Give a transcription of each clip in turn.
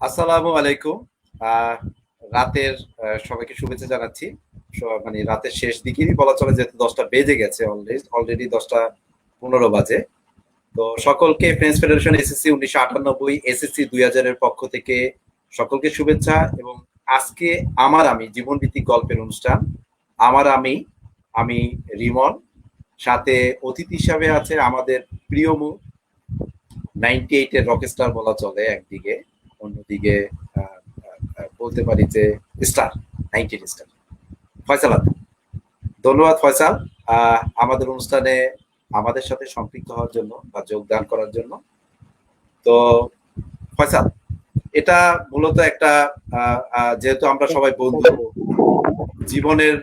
আসসালামু আলাইকুম। আহ, রাতের সবাইকে শুভেচ্ছা জানাচ্ছি। মানে রাতের শেষ দিকেই বলা চলে, যেহেতু 10টা বেজে গেছে, অলরেডি 10টা 15 বাজে। তো সকলকে ফ্রেঞ্চ ফেডারেশন এসএসসি 1998 এসএসসি 2000 এর পক্ষ থেকে সকলকে শুভেচ্ছা। এবং আজকে আমি জীবন ভিত্তিক গল্পের অনুষ্ঠান আমার আমি আমি রিমন, সাথে অতিথি হিসাবে আছে আমাদের প্রিয় মুখ 98 এর রকস্টার বলা চলে একদিকে, অন্যদিকে আহ, বলতে পারি যে স্টার, 98 স্টার, ফয়সাল আহমেদ। ধন্যবাদ ফয়সাল, আমাদের অনুষ্ঠানে আমাদের সাথে সম্পৃক্ত হওয়ার জন্য বা যোগদান করার জন্য। তো ফয়সাল, এটা মূলত একটা যেহেতু আমরা সবাই বন্ধু, জীবনের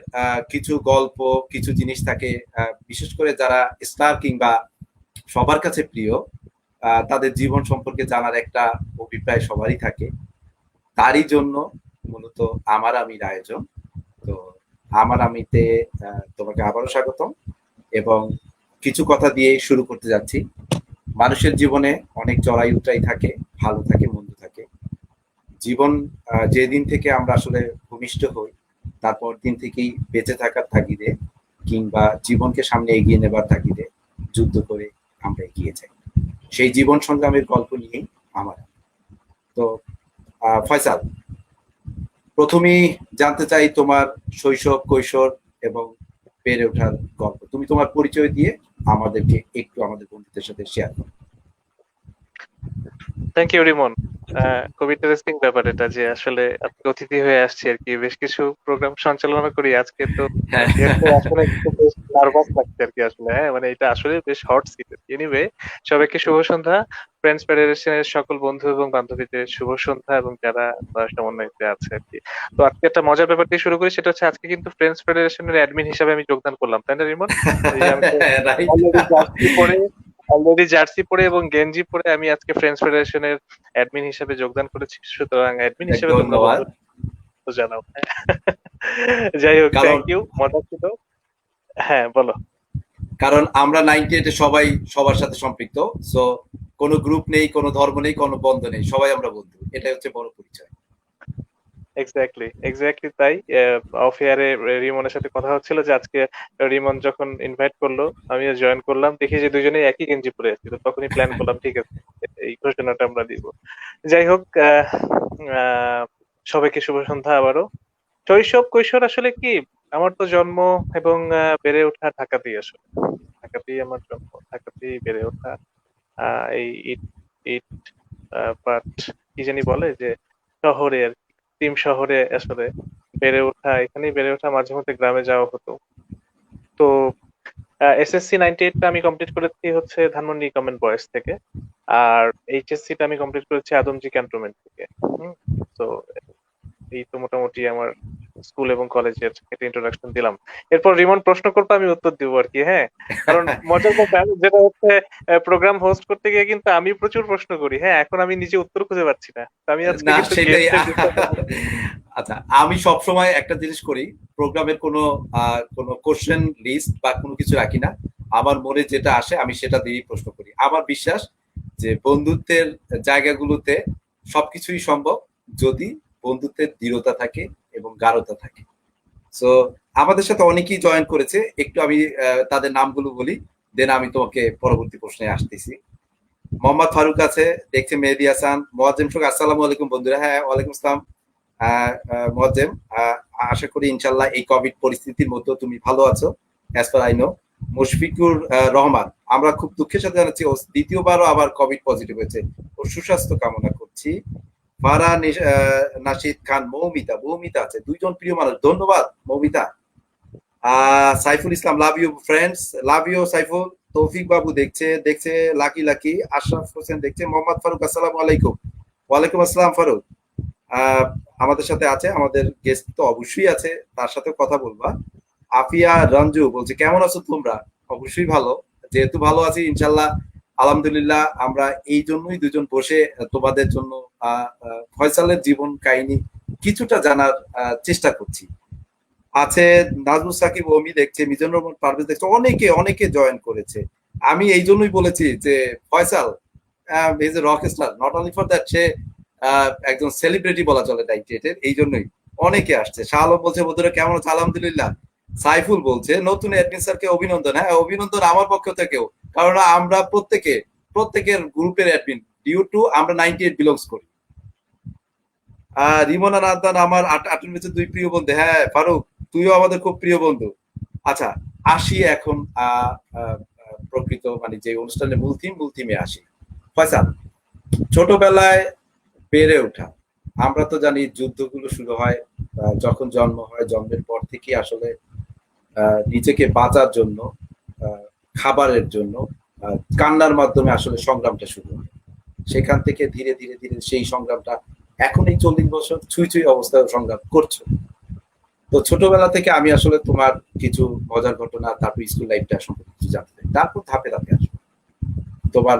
কিছু গল্প, কিছু জিনিস থাকে, বিশেষ করে যারা স্টার কিংবা সবার কাছে প্রিয়, তাদের জীবন সম্পর্কে জানার একটা অভিপ্রায় সবারই থাকে। তারই জন্য মূলত আমির আয়োজন। তো আমিতে তোমাকে আবারও স্বাগতম, এবং কিছু কথা দিয়ে শুরু করতে যাচ্ছি। মানুষের জীবনে অনেক চড়াই উতরাই থাকে, ভালো থাকে, মন্দ থাকে। জীবন যেদিন থেকে আমরা আসলে ভূমিষ্ঠ হই, তারপর দিন থেকেই বেঁচে থাকার তাগিদে কিংবা জীবনকে সামনে এগিয়ে নেবার তাগিদে যুদ্ধ করে আমরা এগিয়ে যাই। সেই জীবন সংগ্রামের গল্প নিয়েই আমার। তো ফয়সাল, প্রথমেই জানতে চাই তোমার শৈশব, কৈশোর এবং বেড়ে ওঠার গল্প। তুমি তোমার পরিচয় দিয়ে আমাদেরকে একটু আমাদের বন্ধুদের সাথে শেয়ার করো। Thank you Rimon. খুব ইন্টারেস্টিং ব্যাপার এটা যে আসলে আজকে অতিথি হয়ে আসছি আর কি, বেশ কিছু প্রোগ্রাম সঞ্চালনা করি আজকে তো। হ্যাঁ, এতে আসলে একটু বেশ নার্ভাস লাগছে আর কি আসলে, হ্যাঁ মানে এটা আসলে বেশ হট সিট। এনিওয়ে, সবাইকে শুভ সন্ধ্যা। ফ্রেন্ডস ফেডারেশনের সকল বন্ধু এবং বান্ধবীদের শুভ সন্ধ্যা, এবং যারা সমন্বয়তে আছে আর কি। তো আজকে একটা মজার ব্যাপার দিয়ে শুরু করি, সেটা হচ্ছে আজকে কিন্তু ফ্রেন্ডস ফেডারেশনের অ্যাডমিন হিসাবে আমি যোগদান করলাম, তাই না রিমন? এই যে আমি তো রাইট। অলরেডি জার্সি পরে এবং গেঞ্জি পরে আমি আজকে ফ্রেন্ডস ফেডারেশনের অ্যাডমিন হিসেবে যোগদান করেছি, সুতরাং অ্যাডমিন হিসেবে তোমরা ধন্যবাদ। বন্ধু জানাও। যাই হোক, কারণ থ্যাংক ইউ, মজা ছিল। হ্যাঁ বলো। কারণ আমরা 98-এ সবাই সবার সাথে সম্পৃক্ত। সো কোনো গ্রুপ নেই, কোনো ধর্ম নেই, কোনো বন্ধ নেই, সবাই আমরা বন্ধু। এটাই হচ্ছে বড় পরিচয়। এক্স্যাক্টলি এক্স্যাক্টলি তাই। অফ এয়ারে রিমনের সাথে কথা হচ্ছিল যে আজকে রিমন যখন ইনভাইট করলো আমিও জয়েন করলাম, দেখি যে দুজনেই একই গেঞ্জি পরে আছি, তো তখনই প্ল্যান করলাম ঠিক আছে এই ঘোষণাটা আমরা দিব। যাই হোক, আহ, সবাইকে শুভ সন্ধ্যা আবারও। শৈশব কৈশোর আসলে কি, আমার তো জন্ম এবং বেড়ে ওঠা ঢাকাতেই আসলে। ঢাকাতেই আমার জন্ম, ঢাকাতেই বেড়ে ওঠা। এই ইট ইট বাট কি জানি বলে যে শহরে আর কি, টিম শহরে আসলে বেড়ে ওঠা, এখানেই বেড়ে ওঠা, মাঝে মধ্যে গ্রামে যাওয়া হতো। তো এসএসসি 98টা আমি কমপ্লিট করেছি হচ্ছে ধানমন্ডি গভর্নমেন্ট বয়েজ থেকে। আর এইচএসসি টা আমি কমপ্লিট করেছি আদমজি ক্যান্টনমেন্ট থেকে। তো এই তো মোটামুটি আমার স্কুল এবং কলেজের একটা ইন্ট্রোডাকশন দিলাম। এরপর রিমন প্রশ্ন করবে, আমি উত্তর দিব আর কি, হ্যাঁ। কারণ মজার ব্যাপার যেটা হচ্ছে, প্রোগ্রাম হোস্ট করতে গিয়ে কিন্তু আমি প্রচুর প্রশ্ন করি, হ্যাঁ, এখন আমি নিজে উত্তর খুঁজে পাচ্ছি না, তো আমি আজকে না, কিন্তু সেটাই। গেস্টের। আচ্ছা, আমি সবসময় একটা জিনিস করি, প্রোগ্রামের কোনো কোশ্চেন লিস্ট বা কোনো কিছু রাখি না। আমার মনে যেটা আসে আমি সেটা দিয়েই প্রশ্ন করি। আমার বিশ্বাস যে বন্ধুত্বের জায়গাগুলোতে সবকিছুই সম্ভব, যদি বন্ধুত্বের দৃঢ়তা থাকে এবং গাঢ়তা থাকে। সো আমাদের সাথে অনেকেই জয়েন করেছে, একটু আমি তাদের নামগুলো বলি, দেন আমি তোমাকে পরবর্তী প্রশ্নে আসতেছি। মোহাম্মদ ফারুক আছে, দেখছে মেহেদি হাসান, মোয়াজ্জেম শোক, আসসালামু আলাইকুম বন্ধুরা। হ্যাঁ, ওয়ালাইকুম আসসালাম। মোয়াজ্জেম, আশা করি ইনশাল্লাহ এই কোভিড পরিস্থিতির মধ্যে তুমি ভালো আছো, as per I know. Mushfiqur Rahman, আমরা খুব দুঃখের সাথে জানাচ্ছি ও দ্বিতীয়বারও আবার কোভিড পজিটিভ হয়েছে, ওর সুস্বাস্থ্য কামনা করছি। ফারা নাশিদ খান, মৌমিতা, মৌমিতা আছে, দুইজন প্রিয় মানুষ, ধন্যবাদ Moumita. Saiful Islam, love you friends, love you Saiful. Toufik Babu দেখছে, লাকি লাকি। আশরাফ হোসেন দেখছে। মোহাম্মদ ফারুক, আসসালামু আলাইকুম। ওয়ালাইকুম আসসালাম ফারুক। আহ, আমাদের সাথে আছে, আমাদের গেস্ট তো অবশ্যই আছে, তার সাথে কথা বলবা। আফিয়া রঞ্জু বলছে, কেমন আছো তোমরা? অবশ্যই ভালো। যেহেতু ভালো আছি ইনশাল্লাহ, আলহামদুলিল্লাহ, আমরা এই জন্যই দুজন বসে তোমাদের জন্য ফয়সালের জীবন কাহিনী কিছুটা জানার চেষ্টা করছি। আছে নাজমুল সাকিব, ওমি দেখছে, মিজানুর রহমান পারভেজ দেখছে, অনেকে অনেকে জয়েন করেছে। আমি এই জন্যই বলেছি যে Faisal is a rock star, not only for that, সে একজন সেলিব্রিটি বলা চলে 98-এর, এই জন্যই অনেকে আসছে। শাহ আলম বলছে বন্ধুরা কেমন আছে, আলহামদুলিল্লাহ। সাইফুল বলছে নতুন অ্যাডমিন স্যারকে অভিনন্দন। হ্যাঁ, অভিনন্দন আমার পক্ষ থেকেও, কারণ আমরা প্রত্যেকের গ্রুপের অ্যাডমিন, ডিউ টু আমরা 98 বিলংস করি। রিমনা নাদান আমার 18 বছর দুই প্রিয় বন্ধু। হ্যাঁ ফারুক, তুইও আমাদের খুব প্রিয় বন্ধু। আচ্ছা, আসি এখন প্রকৃত মানে যে অনুষ্ঠানের মূল থিমে আসি। ফয়সাল, ছোটবেলায় বেড়ে ওঠা, আমরা তো জানি যুদ্ধগুলো শুরু হয় যখন জন্ম হয়, জন্মের পর থেকে আসলে নিজেকে বাঁচার জন্য, খাবারের জন্য কান্নার মাধ্যমে আসলে সংগ্রামটা শুরু হয়। সেখান থেকে ধীরে ধীরে ধীরে সেই সংগ্রামটা এখন এই 40 বছর ছুঁই ছুঁই অবস্থায় সংগ্রাম করছো। তো ছোটবেলা থেকে আমি আসলে তোমার কিছু মজার ঘটনা, তারপর স্কুল লাইফটা সম্পর্কে কিছু জানতে চাই, তারপর ধাপে ধাপে আসবো তোমার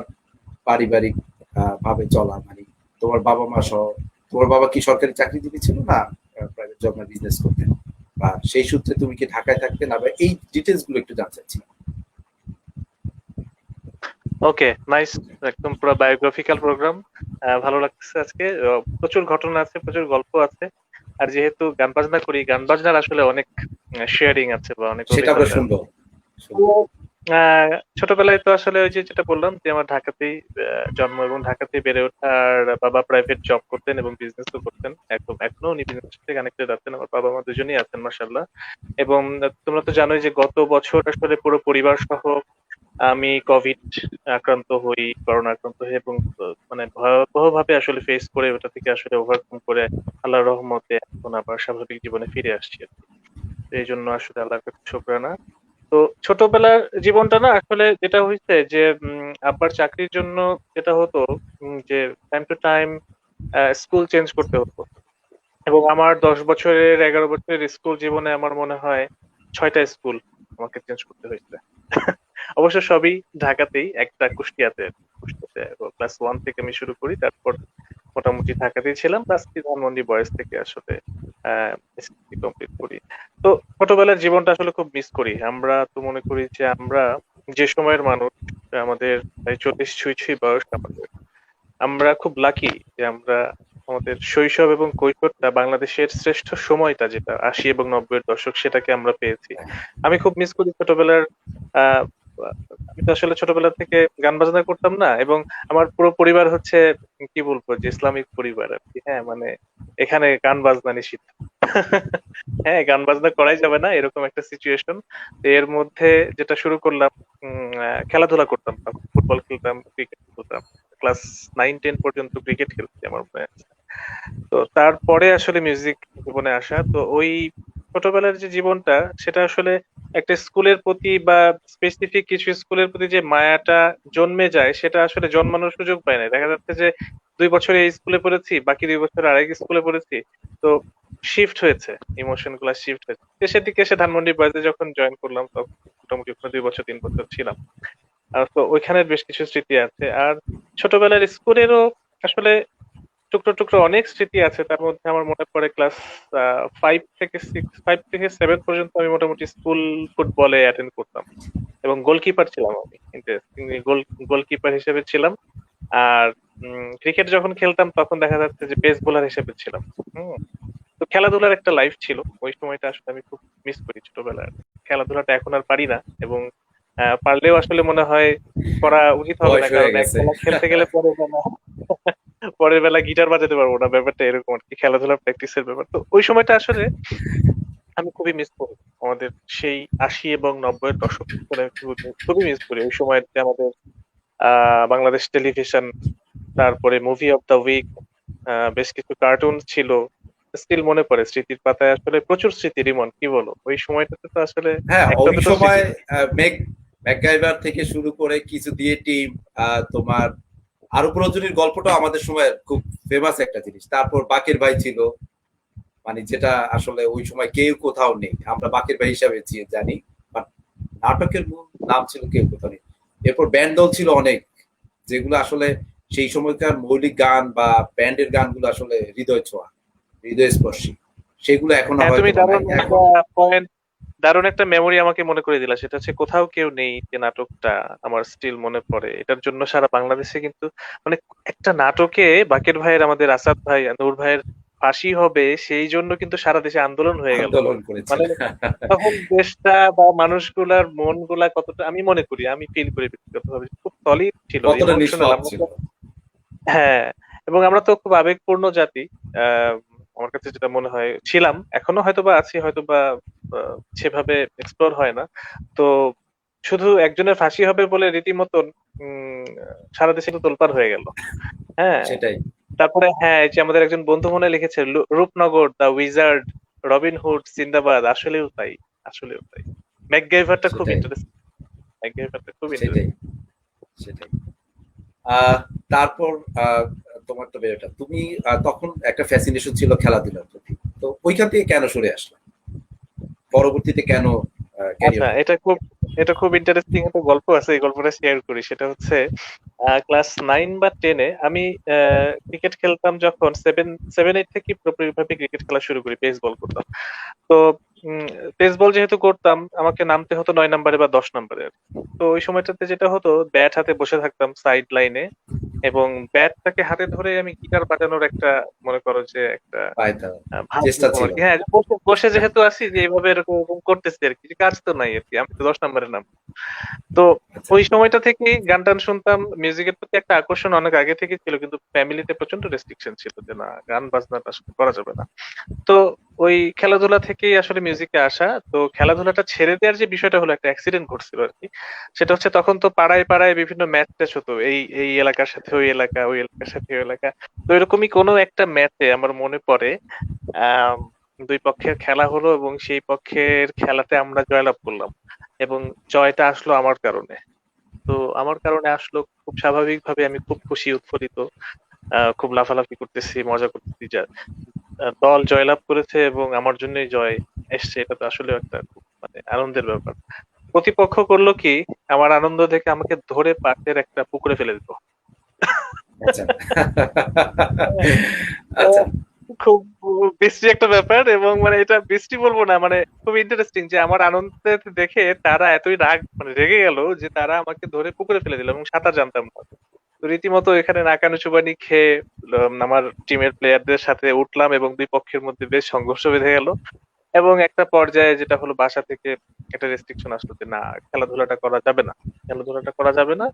পারিবারিক ভাবে চলা, মানে তোমার বাবা মা সহ। তোমার বাবা কি সরকারি চাকরিজীবী ছিল না প্রাইভেট জব না বিজনেস করতেন, বা সেই সূত্রে তুমি কি ঢাকায় থাকতেন, আবার এই ডিটেলস গুলো একটু জানতে চাচ্ছি। ওকে, নাইস। একদম পুরো বায়োগ্রাফিক্যাল প্রোগ্রাম, ভালো লাগছে আজকে। প্রচুর ঘটনা আছে, প্রচুর গল্প আছে। আর যেহেতু গান বাজনা করি, গান বাজনার আসলে অনেক শেয়ারিং আছে বা অনেক সেটা আমরা অভিজ্ঞতা আছে। শুনবো। তো, ছোটবেলায় তো আসলে ওই যে যেটা বললাম যে আমার ঢাকাতেই জন্ম এবং ঢাকাতেই বেড়ে ওঠা। আর বাবা প্রাইভেট জব করতেন এবং বিজনেসও করতেন। একদম এখনো উনি বিজনেসের সাথে কানেক্টেড আছেন। আমার বাবা মা দুজনেই আছেন মাশাআল্লাহ। এবং তোমরা তো জানোই যে গত বছর আসলে পুরো পরিবার সহ আমি কোভিড আক্রান্ত হই, করোনা আক্রান্ত হই, এবং মানে ভয়াবহ ভাবে আসলে ফেস করে ওটা থেকে আসলে ওভারকাম করে আল্লাহর রহমতে এখন আবার স্বাভাবিক জীবনে ফিরে আসছি আর কি। তো এই জন্য আসলে আল্লাহর কাছে শুকরানা। তো ছোটবেলার জীবনটা না আসলে যেটা হয়েছে যে আব্বার চাকরির জন্য যেটা হতো, যে time to time school change করতে হতো। এবং আমার 10 বছরের 11 বছরের স্কুল জীবনে আমার মনে হয় 6টা স্কুল আমাকে চেঞ্জ করতে হয়েছে। অবশ্য সবই ঢাকাতেই, একটা কুষ্টিয়াতে। কুষ্টিয়াতে ক্লাস 1 থেকে আমি শুরু করি, তারপর মোটামুটি ঢাকাতেই ছিলাম, প্লাস ধানমন্ডি বয়েজ থেকে আসলে এসএসসি কমপ্লিট করি। তো ছোটবেলার জীবনটা আসলে খুব মিস করি। আমরা তো মনে করি যে আমরা যে সময়ের মানুষ, আমাদের এই 40 ছুঁই ছুঁই বয়স আমাদের, আমরা খুব লাকি যে আমরা আমাদের শৈশব এবং কৈশোরটা, বাংলাদেশের শ্রেষ্ঠ সময়টা যেটা 80 এবং 90-এর দশক, সেটাকে আমরা পেয়েছি। আমি খুব মিস করি ছোটবেলার। আহ আমি তো আসলে ছোটবেলা থেকে গান বাজনা করতাম না, এবং আমার পুরো পরিবার হচ্ছে কি বলবো যে ইসলামিক পরিবার আর কি। হ্যাঁ, মানে এখানে গান বাজনা নিষিদ্ধ। হ্যাঁ, গান বাজনা করাই যাবে না, এরকম একটা সিচুয়েশন। এর মধ্যে যেটা শুরু করলাম, খেলাধুলা করতাম, ফুটবল খেলতাম, ক্রিকেট খেলতাম। ক্লাস 9-10 পর্যন্ত ক্রিকেট খেলছি আমার মনে আছে। তো তারপরে আসলে মিউজিক জীবনে আসা। তো ওই ছোটবেলার যে জীবনটা, সেটা আসলে একটা স্কুলের প্রতি বা স্পেসিফিক কিছু স্কুলের প্রতি যে মায়াটা জন্মে যায়, সেটা আসলে জন্মানোর সুযোগ পায় না। দেখা যাচ্ছে যে 2 বছর এই স্কুলে পড়েছি, বাকি 2 বছর আরেক স্কুলে পড়েছি। তো শিফট হয়েছে, ইমোশন গুলা শিফট হয়েছে। শেষের দিকে এসে ধানমন্ডি বয়েজে যখন জয়েন করলাম, তখন মোটামুটি ওখানে 2 বছর 3 বছর ছিলাম। আর তো ওইখানের বেশ কিছু স্মৃতি আছে। আর ছোটবেলার স্কুলেরও আসলে টুকরো টুকরো অনেক স্মৃতি আছে। তার মধ্যে আমার মনে পড়ে ক্লাস 5 থেকে 7 পর্যন্ত আমি মোটামুটি স্কুল ফুটবলে অ্যাটেন্ড করতাম, এবং গোলকিপার ছিলাম আমি। ইন্টারেস্টিংলি গোলকিপার হিসেবে ছিলাম। আর ক্রিকেট যখন খেলতাম তখন দেখা যাচ্ছে যে পেস বোলার হিসেবে ছিলাম। হম তো খেলাধুলার একটা লাইফ ছিল ওই সময়টা, আসলে আমি খুব মিস করি ছোটবেলার খেলাধুলাটা। এখন আর পারি না, এবং পারলেও আসলে মনে হয় করা উচিত হবে না, বয়স হয়ে কারণ এক গেছে। বেলা খেলতে গেলে পরের বেলা গিটার বাজাতে পারবো না, ব্যাপারটা এরকম আর কি, খেলাধুলা প্র্যাকটিসের ব্যাপার। তো ওই সময়টা আসলে আমি খুবই মিস করি, আমাদের সেই 80 এবং 90-এর দশক করে আমি খুবই মিস করি। ওই সময়তে আমাদের বাংলাদেশ টেলিভিশন, তারপরে মুভি অফ দ্য উইক, বেশ কিছু কার্টুন ছিল। স্টিল মনে পড়ে, স্মৃতির পাতায় আসলে প্রচুর স্মৃতি। রিমন, কি বলো, ওই সময়টাতে তো আসলে হ্যাঁ, একটা ওই দুটো সময় স্মৃতি। ম্যাকগাইভার থেকে শুরু করে কিছু দিয়ে টিম, তোমার আরো প্রয়োজনীয় গল্পটা আমাদের সময় খুব ফেমাস একটা জিনিস। তারপর বাকের ভাই ছিল, মানে যেটা আসলে ওই সময় কেউ কোথাও নেই, আমরা বাকের ভাই হিসাবে জানি, বাট নাটকের মূল নাম ছিল কেউ কোথাও নেই। এরপর ব্যান্ড দল ছিল অনেক, যেগুলো আসলে সেই সময়কার মৌলিক গান বা ব্যান্ডের গানগুলো আসলে হৃদয় ছোঁয়া, হৃদয় স্পর্শী, সেগুলো এখনো হ্যাঁ, হয়তো তুমি বা নাই দারুণ একটা এখন। পয়েন্ট দারুণ একটা মেমোরি আমাকে মনে করে দিলা, সেটা হচ্ছে কোথাও কেউ নেই, যে নাটকটা আমার স্টিল মনে পড়ে। এটার জন্য সারা বাংলাদেশে কিন্তু মানে একটা নাটকে বাকের ভাইয়ের, আমাদের আসাদ ভাই নূর ভাইয়ের ফাঁসি হবে সেই জন্য কিন্তু সারা দেশে আন্দোলন হয়ে গেল। আন্দোলন করেছিল। মানে তখন দেশটা বা মানুষগুলার মনগুলা কতটা, আমি মনে করি, আমি ফিল করি ব্যক্তিগতভাবে, খুব সলিড ছিল, কতটা ইমোশনাল। নিষ্পাপ আমরা ছিল। তো, হ্যাঁ, এবং আমরা তো খুব আবেগপূর্ণ জাতি। আহ, আমার কাছে যেটা মনে হয়, ছিলাম, এখনো হয়তোবা আছি, হয়তোবা সেভাবে এক্সপ্লোর হয় না। তো শুধু একজনের ফাঁসি হবে বলে রীতিমতন উম সারা দেশে তো তোলপাড় হয়ে গেল। হ্যাঁ, সেটাই তারপরে হ্যাঁ, এই যে আমাদের একজন বন্ধু মনে লিখেছে, Rupnagar, the wizard, Robin Hood, Sinbad, আসলেও তাই, আসলেও তাই। ম্যাকগাইভারটা খুব সেটাই ইন্টারেস্টিং, ম্যাকগাইভারটা খুব সেটাই ইন্টারেস্টিং। সেটাই আহ, তারপর আহ, তোমার তো বেরোটা তুমি তখন একটা ফ্যাসিনেশন ছিল খেলাধুলার প্রতি, তো ওইখান থেকে কেন সরে আসলে, পরবর্তীতে কেন আচ্ছা, ক্যারিয়ার? এটা খুব ইন্টারেস্টিং একটা গল্প আছে, এই গল্পটা শেয়ার করি। সেটা হচ্ছে ক্লাস 9 বা 10-এ আমি ক্রিকেট খেলতাম। যখন সেভেন এইট থেকে পুরোপুরিভাবে ক্রিকেট খেলা শুরু করি, বেসবল করতাম। তো বেসবল যেহেতু করতাম, আমাকে নামতে হতো 9 নম্বরে বা 10 নম্বরে। তো ওই সময়টাতে যেটা হতো, ব্যাট হাতে বসে থাকতাম সাইড লাইনে, এবং ব্যাটটাকে হাতে ধরে আমি গিটার বাজানোর একটা, মনে করো যে একটা পায়তা ভাব চেষ্টা নিতাম আর ছিল। কি। হ্যাঁ, যে বসে বসে যেহেতু আছি, যে এইভাবে এরকম এরকম করতেছি আর কি, যে কাজ তো নাই আর কি, আমি তো 10 নম্বরের নাম। তো আচ্ছা ওই সময়টা থেকেই গান টান শুনতাম, মিউজিকের প্রতি একটা আকর্ষণ অনেক আগে থেকে ছিল, কিন্তু ফ্যামিলিতে প্রচন্ড রেস্ট্রিকশন ছিল যে না, গান বাজনাটা আসলে করা যাবে না। তো ওই খেলাধুলা থেকেই আসলে মিউজিকে আসা। তো খেলাধুলাটা ছেড়ে দেওয়ার যে বিষয়টা হলো, একটা অ্যাক্সিডেন্ট ঘটছিল আর কি। সেটা হচ্ছে, তখন তো পাড়ায় পাড়ায় বিভিন্ন ম্যাচ ট্যাচ হতো, এই এই এলাকার সাথে ওই এলাকা, ওই এলাকার সাথে ওই এলাকা। তো এরকমই কোনো একটা ম্যাচে আমার মনে পড়ে, আম, দুই পক্ষের খেলা হলো, এবং সেই পক্ষের খেলাতে আমরা জয়লাভ করলাম, এবং জয়টা আসলো আমার কারণে। তো আমার কারণে আসলো, খুব স্বাভাবিকভাবে আমি খুব খুশি, উৎফুল্লিত, খুব লাফালাফি করতেছি, মজা করতেছি, যা দল জয়লাভ করেছে এবং আমার জন্যই জয় এসছে। এটা তো আসলে একটা খুব মানে আনন্দের ব্যাপার। প্রতিপক্ষ করলো কি, আমার আনন্দ দেখে আমাকে ধরে পাশের একটা পুকুরে ফেলে দিত। আচ্ছা আচ্ছা খুব বিশ্রী একটা ব্যাপার, এবং মানে এটা বিশ্রী বলবো না, মানে খুব ইন্টারেস্টিং, যে আমার আনন্দের দেখে তারা এতই রাগ, মানে রেগে গেল, যে তারা আমাকে ধরে পুকুরে ফেলে দিল, এবং সাঁতার জানতাম না। তো রীতিমতো এখানে নাকানি চুবানি খেয়ে আমার টিমের প্লেয়ারদের সাথে উঠলাম, এবং দুই পক্ষের মধ্যে বেশ সংঘর্ষ বেঁধে গেল। এবং একটা পর্যায়ে যেটা হলো, বাসা থেকে একটা রেস্ট্রিকশন আসলো যে না, খেলাধুলাটা করা যাবে না, খেলাধুলাটা করা যাবে না,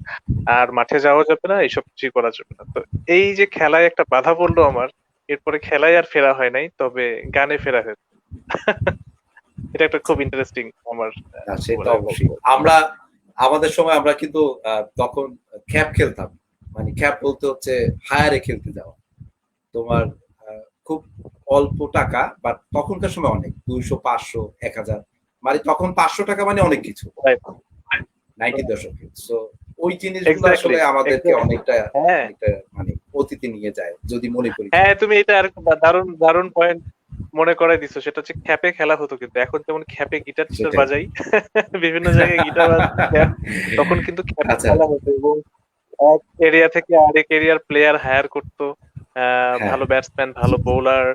আর মাঠে যাওয়া যাবে না, এইসব কিছুই করা যাবে না। তো এই যে খেলায় একটা বাধা পড়লো আমার, এরপরে খেলায় আর ফেরা হয় নাই, তবে গানে ফেরা হয়েছে। এটা একটা খুব ইন্টারেস্টিং আমার না সে তো জীবনের গল্প। অবশ্যই। আমরা আমাদের সময় আমরা কিন্তু তখন খ্যাপ খেলতাম, মানে খ্যাপ বলতে হচ্ছে হায়ারে খেলতে যাওয়া। তোমার খুব অল্প টাকা, বাট তখনকার সময় অনেক, 200, 500, 1000, মানে তখন 500 টাকা মানে অনেক কিছু, রাইট। 90 দশকে। সো ওই জিনিসগুলো এক্স্যাক্টলি, আসলে আমাদেরকে এক্স্যাক্টলি। অনেকটা হ্যাঁ, অনেকটা মানে অতীতে নিয়ে যায় যদি মনে করি যে। হ্যাঁ, তুমি এটা আর দারুণ দারুণ পয়েন্ট মনে করাই দিছো। সেটা হচ্ছে, খ্যাপে খেলা হতো, কিন্তু এখন যেমন খ্যাপে গিটার টিটার সেটাই বাজাই, বিভিন্ন জায়গায় গিটার বাজাই, খ্যাপ, তখন কিন্তু খ্যাপে আচ্ছা খেলা হতো, এবং এক এরিয়া থেকে আরেক এরিয়ার প্লেয়ার হায়ার করতো, হ্যাঁ। ভালো ব্যাটসম্যান, ভালো বোলার,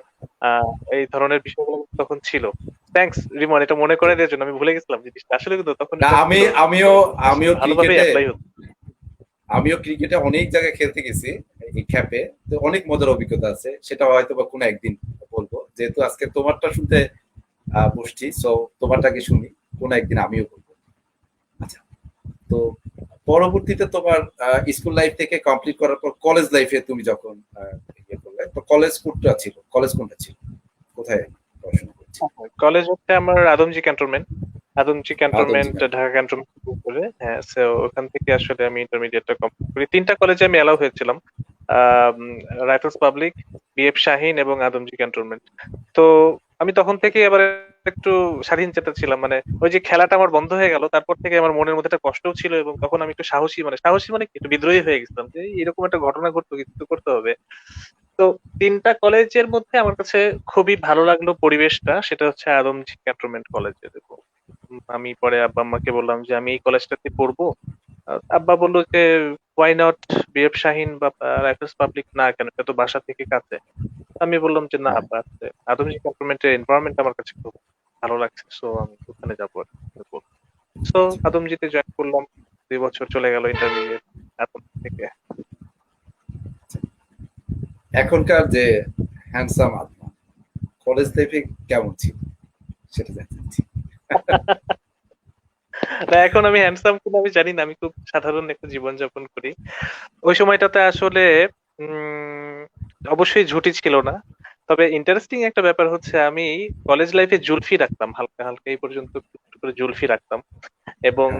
এই ধরনের বিষয়গুলো কিন্তু তখন ছিল। থ্যাঙ্কস রিমন, এটা মনে করে দেওয়ার জন্য, আমি ভুলে গেছিলাম জিনিসটা, আসলে কিন্তু তখন না এটা আমি ছিল, আমিও এবং বেশ আমিও ভালোভাবে ক্রিকেটে অ্যাপ্লাই হতো। আমিও ক্রিকেটে অনেক জায়গায় খেলতে গেছি, এই খ্যাপে। তো অনেক মজার অভিজ্ঞতা আছে, সেটা হয়তো বা কোনো একদিন বলবো, যেহেতু আজকে তোমারটা শুনতে বসছি, সো তোমারটাকে শুনি, কোনো একদিন আমিও বলবো। আচ্ছা, তো পরবর্তীতে তোমার স্কুল লাইফ থেকে কমপ্লিট করার পর কলেজ লাইফে তুমি যখন ইয়ে করলে, তো কলেজ কোনটা ছিল, কলেজ কোনটা ছিল, কোথায় পড়াশোনা করছিলে? কলেজ হচ্ছে আমার আদমজি ক্যান্টনমেন্ট, আদমজি আদমজি ক্যান্টনমেন্ট, গান। ঢাকা ক্যান্টনমেন্ট করে। হ্যাঁ, সো ওখান থেকে আসলে আমি ইন্টারমিডিয়েটটা কমপ্লিট করি। তিনটা কলেজে আমি অ্যালাউ হয়েছিলাম, রাইফেলস পাবলিক, বিএফ শাহীন, এবং আদমজি ক্যান্টনমেন্ট। তো আমি তখন থেকে এবার একটু স্বাধীন চেতা ছিলাম, মানে ওই যে খেলাটা আমার বন্ধ হয়ে গেল, তারপর থেকে আমার মনের মধ্যে একটা কষ্টও ছিল, এবং তখন আমি একটু সাহসী, মানে সাহসী মানে কি, একটু বিদ্রোহী হয়ে গেছিলাম, যে এরকম একটা ঘটনা ঘটতো, কিছু তো করতে হবে। তো তিনটা কলেজের মধ্যে আমার কাছে খুবই ভালো লাগলো পরিবেশটা, সেটা হচ্ছে আদমজি ক্যান্টনমেন্ট কলেজে দেবো। আমি পরে আব্বা আম্মাকে বললাম যে আমি এই কলেজটাতে পড়বো। আব্বা বললো যে ওয়াই নট বিএফ শাহীন বা রাইফেলস পাবলিক, না কেন, এটা তো বাসা থেকে কাছে। আমি বললাম যে না হ্যাঁ আব্বা, আদমজি ক্যান্টনমেন্টের এনভায়রনমেন্ট আমার কাছে খুব ভালো লাগছে, সো আমি ওখানে যাবো আর কি। সো আদমজিতে জয়েন করলাম, 2 বছর চলে গেল ইন্টারভিউ আদম থেকে। এখনকার যে হ্যান্ডসাম আত্মা কলেজ লাইফে কেমন ছিল সেটা জানতে চাচ্ছি। না, এখন আমি হ্যান্ডসাম কিনা আমি জানি না, আমি খুব সাধারণ একটা জীবনযাপন করি। ওই সময়টাতে আসলে উম অবশ্যই ঝুঁটি ছিল না। তবে ইন্টারেস্টিং একটা ব্যাপার হচ্ছে, আমি কলেজ লাইফে জুলফি রাখতাম হালকা হালকা, এই পর্যন্ত একটু একটু করে জুলফি রাখতাম। এবং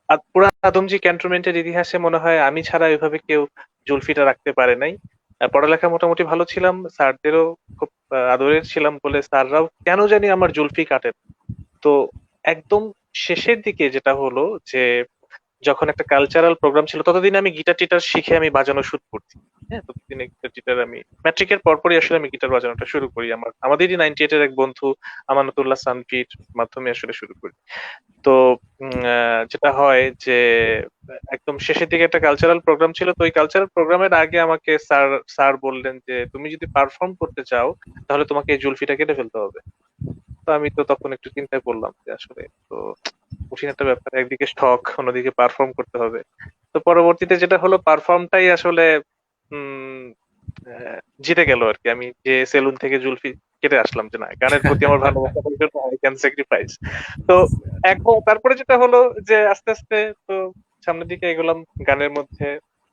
হ্যাঁ, পুরা আদমজি ক্যান্টনমেন্টের ইতিহাসে মনে হয় আমি ছাড়া এভাবে কেউ জুলফিটা রাখতে পারে নাই। পড়ালেখা মোটামুটি ভালো ছিলাম, স্যারদেরও খুব আদরের ছিলাম বলে স্যাররাও কেন জানি আমার জুলফি কাটেন। তো একদম শেষের দিকে যেটা হলো যে, যখন একটা কালচারাল প্রোগ্রাম ছিল, ততদিন আমি গিটার টিটার শিখে আমি বাজানো শুরু করছি। হ্যাঁ, ততদিনে গিটার টিটার আমি ম্যাট্রিকের পরপরই আসলে আমি গিটার বাজানোটা শুরু করি। আমাদেরই 98 এর এক বন্ধু আমানতুল্লাহ সানফির মাধ্যমে আসলে শুরু করি। তো যেটা হয় যে, একদম শেষের দিকে একটা কালচারাল প্রোগ্রাম ছিল, তো ওই কালচারাল প্রোগ্রামের আগে আমাকে স্যার স্যার বললেন যে তুমি যদি পারফর্ম করতে চাও তাহলে তোমাকে এই জুলফিটা কেটে ফেলতে হবে। তো আমি তো তখন একটু চিন্তায় পড়লাম যে আসলে তো কঠিন একটা ব্যাপার, একদিকে শখ অন্যদিকে পারফর্ম করতে হবে। তো পরবর্তীতে যেটা হলো, পারফর্মটাই আসলে উম জিতে গেল আর কি। আমি যে সেলুন থেকে জুলফি কেটে আসলাম, যে না, গানের প্রতি আমার ভালোবাসার জন্য আই ক্যান স্যাক্রিফাইস। তো এখন তারপরে যেটা হলো যে, আস্তে আস্তে তো সামনের দিকে এগোলাম গানের মধ্যে,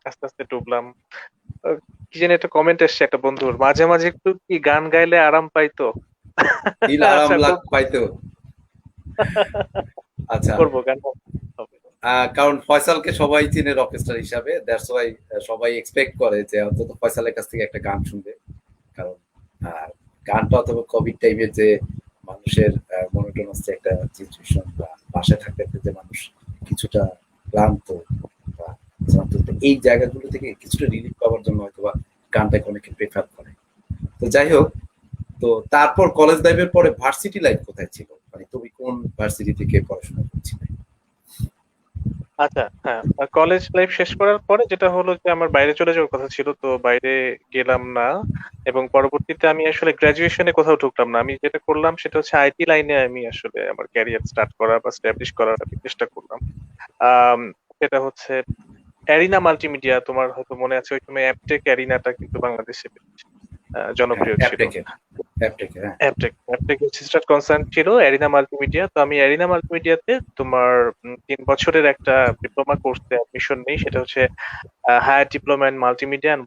আস্তে আস্তে ডুবলাম। কি জানি একটা কমেন্ট এসছে একটা বন্ধুর, মাঝে মাঝে একটু কি গান গাইলে আরাম পাইতো। দিল আরাম আশা লাগ করবো পাইতো। আচ্ছা, করবো গান হবে। কারণ ফয়সালকে সবাই চিনে রকস্টার হিসাবে, দ্যাটস ওয়াই সবাই এক্সপেক্ট করে যে অন্তত ফয়সালের কাছ থেকে একটা গান শুনবে। কারণ আহ, গানটা অথবা কোভিড টাইমের যে মানুষের মনোটোনাস যে একটা সিচুয়েশন, বা বাসায় থাকতে থাকতে যে মানুষ কিছুটা ক্লান্ত বা অন্তত এই জায়গাগুলো থেকে কিছুটা রিলিফ পাওয়ার জন্য হয়তো বা গানটাকে অনেকে প্রেফার করে। তো যাই হোক, তো তারপর কলেজ লাইফের পরে ভার্সিটি লাইফ কোথায় ছিল, মানে তুমি কোন ভার্সিটি থেকে পড়াশোনা করছিলে? আচ্ছা, হ্যাঁ, কলেজ লাইফ শেষ করার পরে যেটা হলো যে, আমার বাইরে চলে যাওয়ার কথা ছিল, তো বাইরে গেলাম না। এবং পরবর্তীতে আমি আসলে গ্রাজুয়েশনে কোথাও ঢুকলাম না। আমি যেটা করলাম সেটা হচ্ছে, আইটি লাইনে আমি আসলে আমার ক্যারিয়ার স্টার্ট করা বা স্টাবলিশ করার আমি চেষ্টা করলাম। আম, সেটা হচ্ছে অ্যারিনা মাল্টিমিডিয়া, তোমার হয়তো মনে আছে ওই সময় অ্যাপটেক অ্যারিনাটা কিন্তু বাংলাদেশে বেশ হ্যাঁ, জনপ্রিয় ছিল। অ্যাপটেকের, অ্যাপটেকের, হ্যাঁ। অ্যাপটেকের সিস্টার কনসার্ন ছিল অ্যারিনা মাল্টিমিডিয়া। তো আমি অ্যারিনা মাল্টিমিডিয়াতে তোমার 3 বছরের একটা ডিপ্লোমা কোর্সে অ্যাডমিশন নেই, সেটা হচ্ছে higher diploma in multimedia and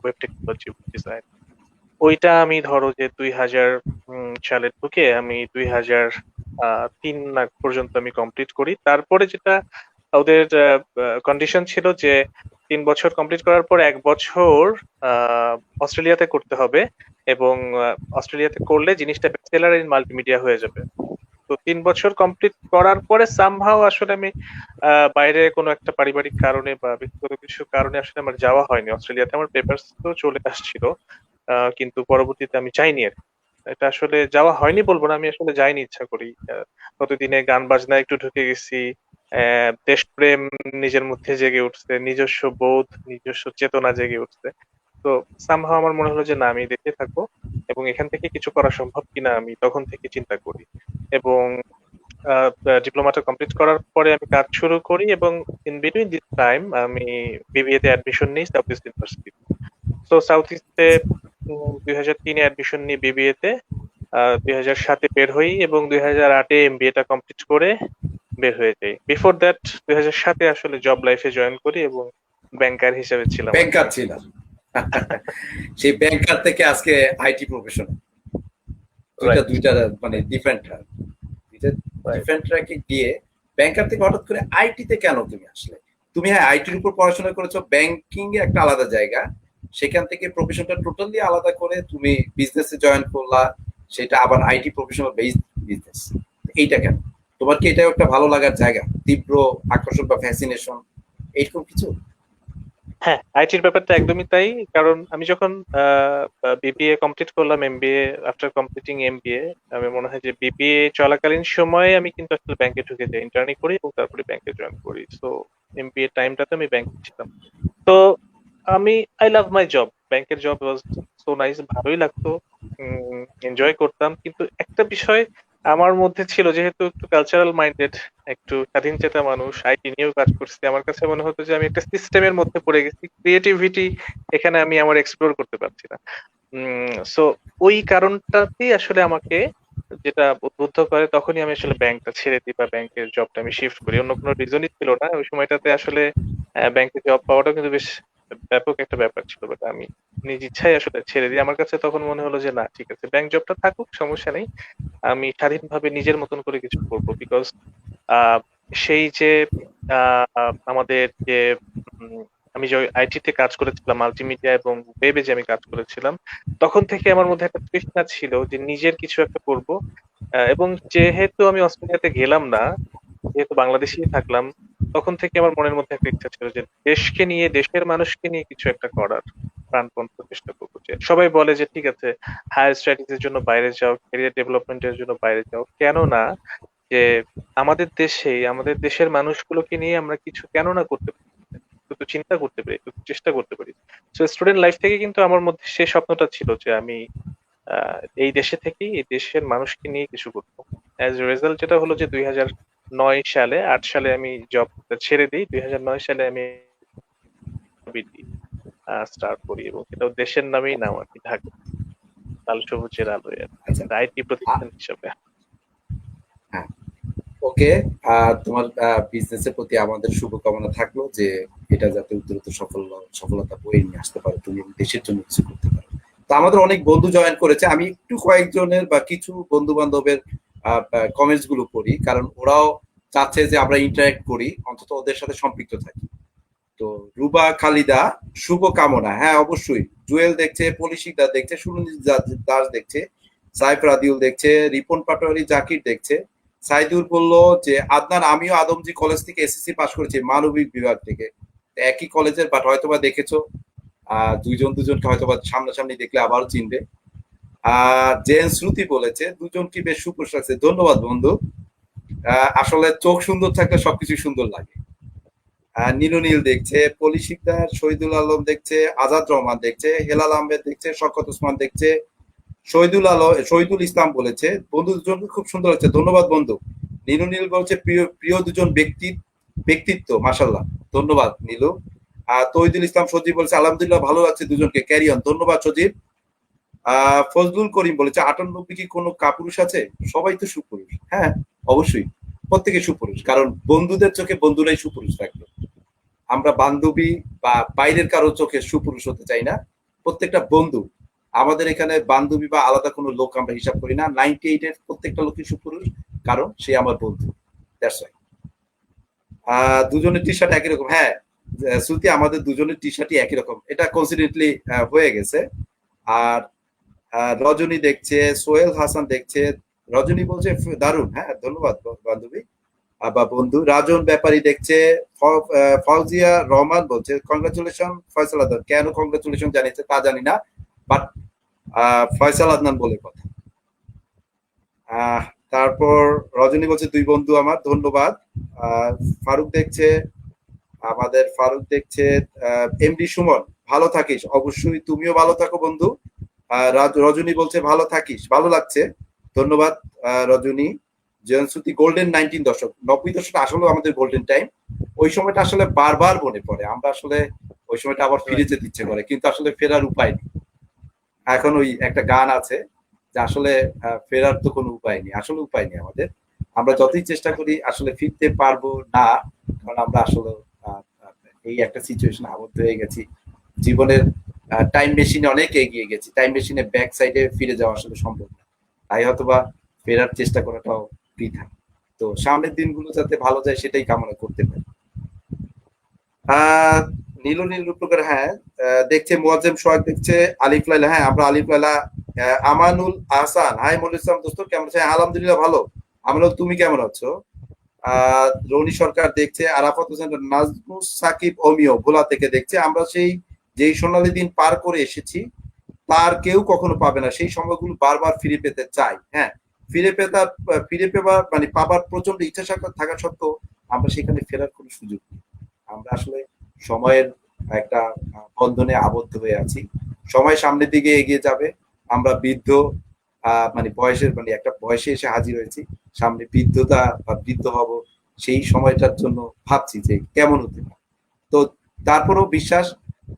web technology design. ওইটা আমি ধরো যে 2000 সালে ঢুকে আমি 2003 পর্যন্ত আমি কমপ্লিট করি। তারপরে যেটা ওদের কন্ডিশন ছিল যে, 3 বছর কমপ্লিট করার পর 1 বছর অস্ট্রেলিয়াতে করতে হবে। এবং অস্ট্রেলিয়াতে করলে জিনিসটা ব্যাচেলার ইন মাল্টিমিডিয়া হয়ে যাবে। তো 3 বছর কমপ্লিট করার পরে সামহাও আসলে আমি বাইরে কোনো একটা পারিবারিক কারণে বা ব্যক্তিগত কিছু কারণে আসলে আমার যাওয়া হয়নি অস্ট্রেলিয়াতে। আমার পেপারস তো চলে আসছিল, কিন্তু পরবর্তীতে আমি যাইনি আর কি। এটা আসলে যাওয়া হয়নি বলবো না, আমি আসলে যাইনি ইচ্ছা করি। ততদিনে গান বাজনা একটু ঢুকে গেছি, দেশপ্রেম নিজের মধ্যে জেগে উঠছে, নিজস্ব বোধ নিজস্ব চেতনা জেগে উঠছে। তো সামহাও আমার মনে হলো যে না, আমি দেশে থাকবো এবং এখান থেকে কিছু করা সম্ভব কিনা আমি তখন থেকে চিন্তা করি। এবং ডিপ্লোমাটা কমপ্লিট করার পরে আমি কাজ শুরু করি, এবং ইন বিটুইন দিস টাইম আমি বিবিএ তে অ্যাডমিশন নিই সাউথ ইস্ট ইউনিভার্সিটি। তো সাউথ ইস্টে 2003-এ অ্যাডমিশন নিই বিবিএ তে। 2007-এ বের হই এবং 2008-এ এমবিএ টা কমপ্লিট করে বের হয়ে যাই। বিফোর দ্যাট 2007-এ আসলে জব লাইফে জয়েন করি এবং ব্যাংকার হিসেবে ছিলাম আর কি। ব্যাংকার ছিল। সেই ব্যাংকার থেকে আজকে আইটি প্রফেশনাল। দুইটা রাইট, দুইটা মানে ডিফারেন্ট ট্র্যাক, দুইটা রাইট। ডিফারেন্ট ট্র্যাকে গিয়ে ব্যাংকার থেকে হঠাৎ করে আইটিতে কেন তুমি আসলে? তুমি হ্যাঁ আইটির উপর পড়াশোনা করেছো, ব্যাংকিং এ একটা আলাদা জায়গা, সেখান থেকে প্রফেশনটা টোটালি আলাদা করে তুমি বিজনেসে জয়েন করলা, সেটা আবার আইটি প্রফেশনাল বেসড বিজনেস। এইটা কেন? তোমার কি এটাও একটা ভালো লাগার জায়গা, তীব্র আকর্ষণ বা ফ্যাসিনেশন, এইরকম কিছু? হ্যাঁ, আইটির ব্যাপারটা একদমই তাই। কারণ আমি যখন বিবিএ কমপ্লিট করলাম, এমবিএ আফটার কমপ্লিটিং এমবিএ, আমি মনে হয় যে বিবিএ চলাকালীন সময়ে আমি কিন্তু আসলে ব্যাংকে ঢুকে যাই, ইন্টার্নি করি এবং তারপরে ব্যাংকে জয়েন করি। সো এমবিএ টাইমটাতে আমি ব্যাংকে ছিলাম। তো আমি আই লাভ মাই জব, ব্যাংকের জব ওয়াজ সো নাইস, ভালোই লাগতো, এনজয় করতাম। কিন্তু একটা বিষয় আমার মধ্যে ছিল, যেহেতু একটু কালচারাল মাইন্ডেড, একটু স্বাধীন চেতা মানুষ, আইটি নিয়েও কাজ করছি, আমার কাছে মনে হতো যে আমি একটা সিস্টেমের মধ্যে পড়ে গেছি, ক্রিয়েটিভিটি এখানে আমি আমার এক্সপ্লোর করতে পারছি না। সো ওই কারণটাতেই আসলে আমাকে যেটা উদ্বুদ্ধ করে, তখনই আমি আসলে ব্যাংকটা ছেড়ে দিই বা ব্যাংকের জবটা আমি শিফট করি। অন্য কোনো রিজনই ছিল না ওই সময়টাতে আসলে। ব্যাংকে জব পাওয়াটাও কিন্তু বেশ ব্যাপক একটা ব্যাপার ছিল, বাট আমি নিজ ইচ্ছাই আসলে ছেড়ে দিই। আমার কাছে তখন মনে হলো যে না, ঠিক আছে, ব্যাংক জবটা থাকুক, সমস্যা নেই, আমি স্বাধীনভাবে নিজের মতন করে কিছু করব। বিকজ সেই যে আমাদের যে উম, আমি যে আইটি তে কাজ করেছিলাম, মাল্টিমিডিয়া এবং ওয়েবে যে আমি কাজ করেছিলাম, তখন থেকে আমার মধ্যে একটা তৃষ্ণা ছিল যে নিজের কিছু একটা করব। এবং যেহেতু আমি অস্ট্রেলিয়াতে গেলাম না, যেহেতু বাংলাদেশেই থাকলাম, তখন থেকে আমার মনের মধ্যে একটা ইচ্ছা ছিল যে দেশকে নিয়ে, দেশের মানুষকে নিয়ে কিছু একটা করার প্রাণপণ চেষ্টা করবো। যে সবাই বলে যে ঠিক আছে, হায়ার স্টাডিজের জন্য বাইরে যাও, ক্যারিয়ার ডেভেলপমেন্টের জন্য বাইরে যাও, কেন না যে আমাদের দেশেই, আমাদের দেশের মানুষগুলোকে নিয়ে আমরা কিছু কেন না করতে পারি, একটু তো চিন্তা করতে পারি, একটু তো চেষ্টা করতে পারি। তো স্টুডেন্ট লাইফ থেকে কিন্তু আমার মধ্যে সেই স্বপ্নটা ছিল যে আমি এই দেশে থেকেই এই দেশের মানুষকে নিয়ে কিছু করবো। অ্যাজ রেজাল্ট যেটা হলো যে 2009 সালে, 8 সালে আমি জব ছেড়ে দিই, 2009 সালে আমি স্টার্ট করি, এবং সেটাও দেশের নামেই নাম আর কি, ঢাকা লাল সবুজের আলোয় আর কি, আচ্ছা। আইটি প্রতিষ্ঠান হিসাবে। হ্যাঁ, ওকে। তোমার বিজনেসের প্রতি আমাদের শুভকামনা থাকলো যে এটা যাতে দ্রুত সফলতা বয়ে নিয়ে আসতে পারো, তুমি দেশের জন্য কিছু করতে পারো। তো আমাদের অনেক বন্ধু জয়েন করেছে, আমি একটু কয়েকজনের বা কিছু বন্ধু বান্ধবের কমেন্টস গুলো পড়ি, কারণ ওরাও চাচ্ছে যে আমরা ইন্টারেক্ট করি, অন্তত ওদের সাথে সম্পৃক্ত থাকি। তো রুবা খালিদা, শুভকামনা, হ্যাঁ অবশ্যই। জুয়েল দেখছে, পলিশিকদার দেখছে, সুরঞ্জিত দাস দেখছে, সাইফ রাদিউল দেখছে, রিপন পাটোয়ারি, জাকির দেখছে। সাইদুল বললো যে আদনান, আমিও আদমজি কলেজ থেকে এসএসসি পাস করেছি, মানবিক বিভাগ থেকে। একই কলেজের, বাট হয়তোবা দেখেছো, দুইজন দুজনকে হয়তোবা সামনাসামনি দেখলে আবারও চিনবে। জেন শ্রুতি বলেছে দুজন কি বেশ সুপুষ লাগছে, ধন্যবাদ বন্ধু। আসলে চোখ সুন্দর থাকলে সবকিছু সুন্দর লাগে। নীলু নীল দেখছে, পলি শিকদার, শহীদুল আলম দেখছে, আজাদ রহমান দেখছে, হেলাল আহমেদ দেখছে, শওকত ওসমান দেখছে, শহীদুল ইসলাম বলেছে বন্ধু দুজনকে খুব সুন্দর লাগছে, ধন্যবাদ বন্ধু। নীলু নীল বলছে প্রিয় প্রিয় দুজন ব্যক্তিত্ব, মাশাল্লাহ, ধন্যবাদ নীলু। তহিদুল ইসলাম সজীব বলছে আলহামদুলিল্লাহ ভালো লাগছে দুজনকে, ক্যারি অন, ধন্যবাদ সজীব। ফজলুল করিম বলেছে 98 কি কোনো কাপুরুষ আছে? সবাই তো সুপুরুষ, হ্যাঁ অবশ্যই, প্রত্যেকে সুপুরুষ, কারণ বন্ধুদের চোখে বন্ধুরাই সুপুরুষ থাকবে। আমরা বান্ধবী বা বাইরের কারো চোখে সুপুরুষ হতে চাই না, প্রত্যেকটা বন্ধু। আমাদের এখানে বান্ধবী বা আলাদা কোনো লোক আমরা হিসাব করি না, 98-এর প্রত্যেকটা লোকই সুপুরুষ, কারণ সে আমার বন্ধু। দুজনের টি শার্ট একই রকম, হ্যাঁ শ্রুতি, আমাদের দুজনের টি শার্টই একই রকম, এটা কনসিডেন্টলি হয়ে গেছে। আর রজনী দেখছে, সোহেল হাসান দেখছে, রজনী বলছে দারুন, হ্যাঁ ধন্যবাদ বান্ধবী বা বন্ধু। রাজন ব্যাপারী দেখছে, ফৌজিয়া রহমান বলছে কংগ্রাচুলেশন ফয়সাল আদনান, কেন কংগ্রাচুলেশন জানিয়েছে তা জানি না, বাট ফয়সাল আদনান বলে কথা। তারপর রজনী বলছে দুই বন্ধু আমার, ধন্যবাদ। ফারুক দেখছে, আমাদের ফারুক দেখছে, এমডি সুমন ভালো থাকিস, অবশ্যই তুমিও ভালো থাকো বন্ধু। রজনী বলছে ভালো থাকিস, ভালো লাগছে, ধন্যবাদ রজনী। জয়নশ্রুতি গোল্ডেন 19 দশক, 90 দশক আসলে আমাদের গোল্ডেন টাইম, ওই সময়টা আসলে বারবার মনে পড়ে, আমরা আসলে ওই সময়টা আবার ফিরে যেতে ইচ্ছে করে, কিন্তু আসলে ফেরার উপায় নেই। এখন ওই একটা গান আছে যে আসলে ফেরার তো কোনো উপায় নেই, আসলে উপায় নেই আমাদের, আমরা যতই চেষ্টা করি আসলে ফিরতে পারবো না, কারণ আমরা আসলে এই একটা সিচুয়েশন আবদ্ধ হয়ে গেছি জীবনের। টাইম মেশিনে অনেক এগিয়ে গেছি, টাইম মেশিনে ব্যাক সাইডে ফিরে যাওয়া আসলে সম্ভব না, তাই হয়তোবা ফেরার চেষ্টা করাটাও বৃথা। তো সামনের দিনগুলো যাতে ভালো যায় সেটাই কামনা করতে পারি। নীল নীল রূপকার, হ্যাঁ দেখছে, মোয়াজ্জেম সোহাগ দেখছে, আলিফ লাইলা, হ্যাঁ আমরা আলিফ লাইলা। আমানুল আহসান, হাই মনির ইসলাম দোস্ত, কেমন আছে? আলহামদুলিল্লাহ ভালো। আমানুল, তুমি কেমন আছো? রনি সরকার দেখছে, আরাফাত হোসেন, নাজমুস সাকিব অমিও ভোলা থেকে দেখছে, আমরা সেই যেই সোনালী দিন পার করে এসেছি তার কেউ কখনো পাবে না, সেই সময়গুলো বারবার ফিরে পেতে চাই। হ্যাঁ, ফিরে পেবার মানে পাবার প্রচন্ড ইচ্ছা থাকা সত্ত্বেও আমরা সেখানে ফেরার কোনো সুযোগ নেই। আমরা আসলে সময়ের একটা বন্ধনে আবদ্ধ হয়ে আছি, সময় সামনের দিকে এগিয়ে যাবে, আমরা বৃদ্ধ মানে বয়সের মানে একটা বয়সে এসে হাজির হয়েছি, সামনে বৃদ্ধতা বা বৃদ্ধ হব, সেই সময়টার জন্য ভাবছি যে কেমন হতে পারে। তো তারপরেও বিশ্বাস,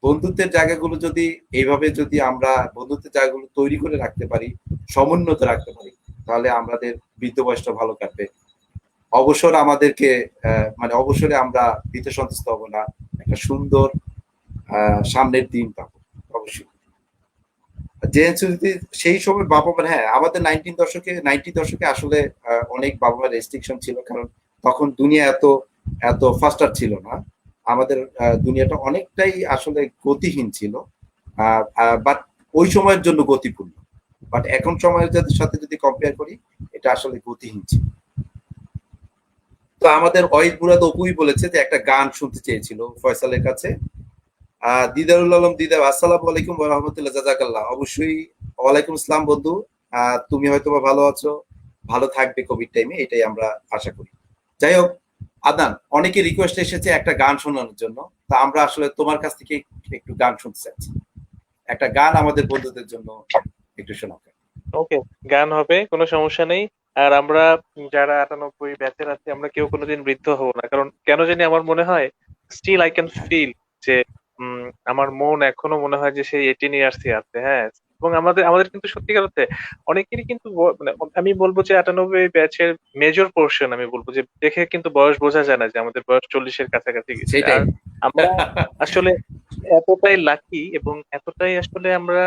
বন্ধুত্বের জায়গাগুলো যদি এইভাবে যদি আমরা বন্ধুত্বের জায়গাগুলো তৈরি করে রাখতে পারি, সমুন্নত রাখতে পারি, তাহলে আমাদের বৃদ্ধ বয়সটা ভালো কাটবে। অবসর আমাদেরকে মানে অবসরে আমরা ভীত সন্ত্রস্ত হব না, একটা সুন্দর সামনের দিন পাবো অবশ্যই। যেহেতু যদি সেই সময় বাবা মা, হ্যাঁ আমাদের 90 দশকে আসলে অনেক বাবা মার রেস্ট্রিকশন ছিল, কারণ তখন দুনিয়া এত এত ফাস্টার ছিল না, আমাদের দুনিয়াটা অনেকটাই আসলে গতিহীন ছিল, বাট ওই সময়ের জন্য গতিপূর্ণ। বাট এখন সময়ের সাথে যদি কম্পেয়ার করি, এটা আসলে গতিহীন ছিল। তো আমাদের অহিদ মুরাদ অপুই বলেছে যে একটা গান শুনতে চেয়েছিল ফয়সালের কাছে। দিদারুল আলম দিদা, আসসালামু আলাইকুম ওয়া রাহমাতুল্লাহ, জাযাকাল্লাহ। অবশ্যই ওয়ালাইকুম আসসালাম বন্ধু। তুমি হয়তোবা ভালো আছো, ভালো থাকবে কোভিড টাইমে, এটাই আমরা আশা করি। যাই হোক, আদনান, অনেকে রিকোয়েস্ট এসেছে একটা গান শোনানোর জন্য। তা আমরা আসলে তোমার কাছ থেকে একটু গান শুনতে চাচ্ছি, একটা গান আমাদের বন্ধুদের জন্য একটু শোনাও। ওকে, গান হবে, কোনো সমস্যা নেই। আর আমরা যারা 98 ব্যাচের আছি, আমরা কেউ কোনোদিন বৃদ্ধ হব না, কারণ কেন জানি আমার মনে হয়, স্টিল আই ক্যান ফিল যে আমার মন এখনো মনে হয় যে সেই 18 ইয়ার্সই আছে। হ্যাঁ, এবং আমাদের আমাদের কিন্তু সত্যিকার অর্থে অনেকেরই কিন্তু মানে আমি বলবো যে 98 ব্যাচের মেজর পোর্শন, আমি বলবো যে দেখে কিন্তু বয়স বোঝা যায় না যে আমাদের বয়স 40-এর কাছাকাছি গেছে। সেটাই। আর আমরা আসলে এতটাই লাকি এবং এতটাই আসলে আমরা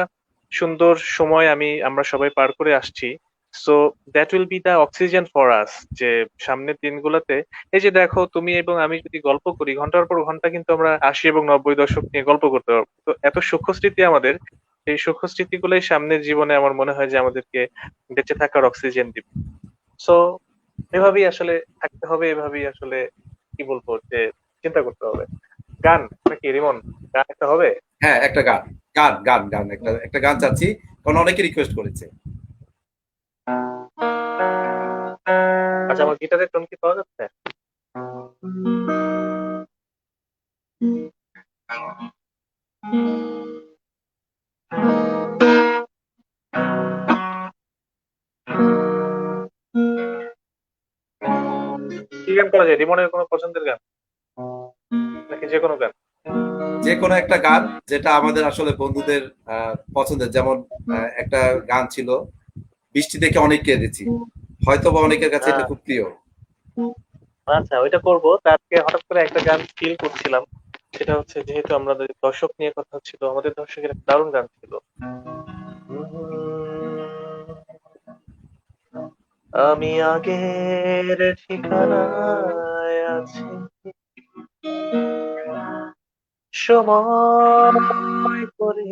সুন্দর সময় আমরা সবাই পার করে আসছি। So that will be the oxygen for us, যে সামনের দিনগুলোতে এই যে দেখো, তুমি এবং আমি যদি গল্প করি ঘন্টার পর ঘন্টা, কিন্তু আমরা 80 এবং 90 দশক নিয়ে গল্প করতে পারবো। তো এত সূক্ষ্ম স্মৃতি আমাদের, এই সূক্ষ্ম স্মৃতিগুলোই সামনের জীবনে আমার মনে হয় যে আমাদেরকে বেঁচে থাকার অক্সিজেন দিবে। সো এভাবেই আসলে থাকতে হবে, এভাবেই আসলে কি বলবো যে চিন্তা করতে হবে। গান নাকি রিমন? গান একটা হবে। হ্যাঁ, একটা গান, গান একটা একটা গান চাচ্ছি, কারণ অনেকে রিকোয়েস্ট করেছে। আচ্ছা, আমার গিটারের টোন কি পাওয়া যাচ্ছে? কি গান করা যায়? রিমনের কোনো পছন্দের গান নাকি যে কোনো গান? যে কোনো একটা গান যেটা আমাদের আসলে বন্ধুদের পছন্দের, যেমন একটা গান ছিল, বৃষ্টি দেখে অনেক কেঁদেছি, হয়তো বা অনেকের কাছে এটা হ্যাঁ, খুব প্রিয়। আচ্ছা, ওইটা করবো। তা আজকে হঠাৎ করে একটা গান ফিল করছিলাম, সেটা হচ্ছে যেহেতু আমাদের দর্শক নিয়ে কথা ছিল, আমাদের দর্শকের একটা দারুণ গান ছিল। আমি আগের ঠিকানায় আছি, সময় করে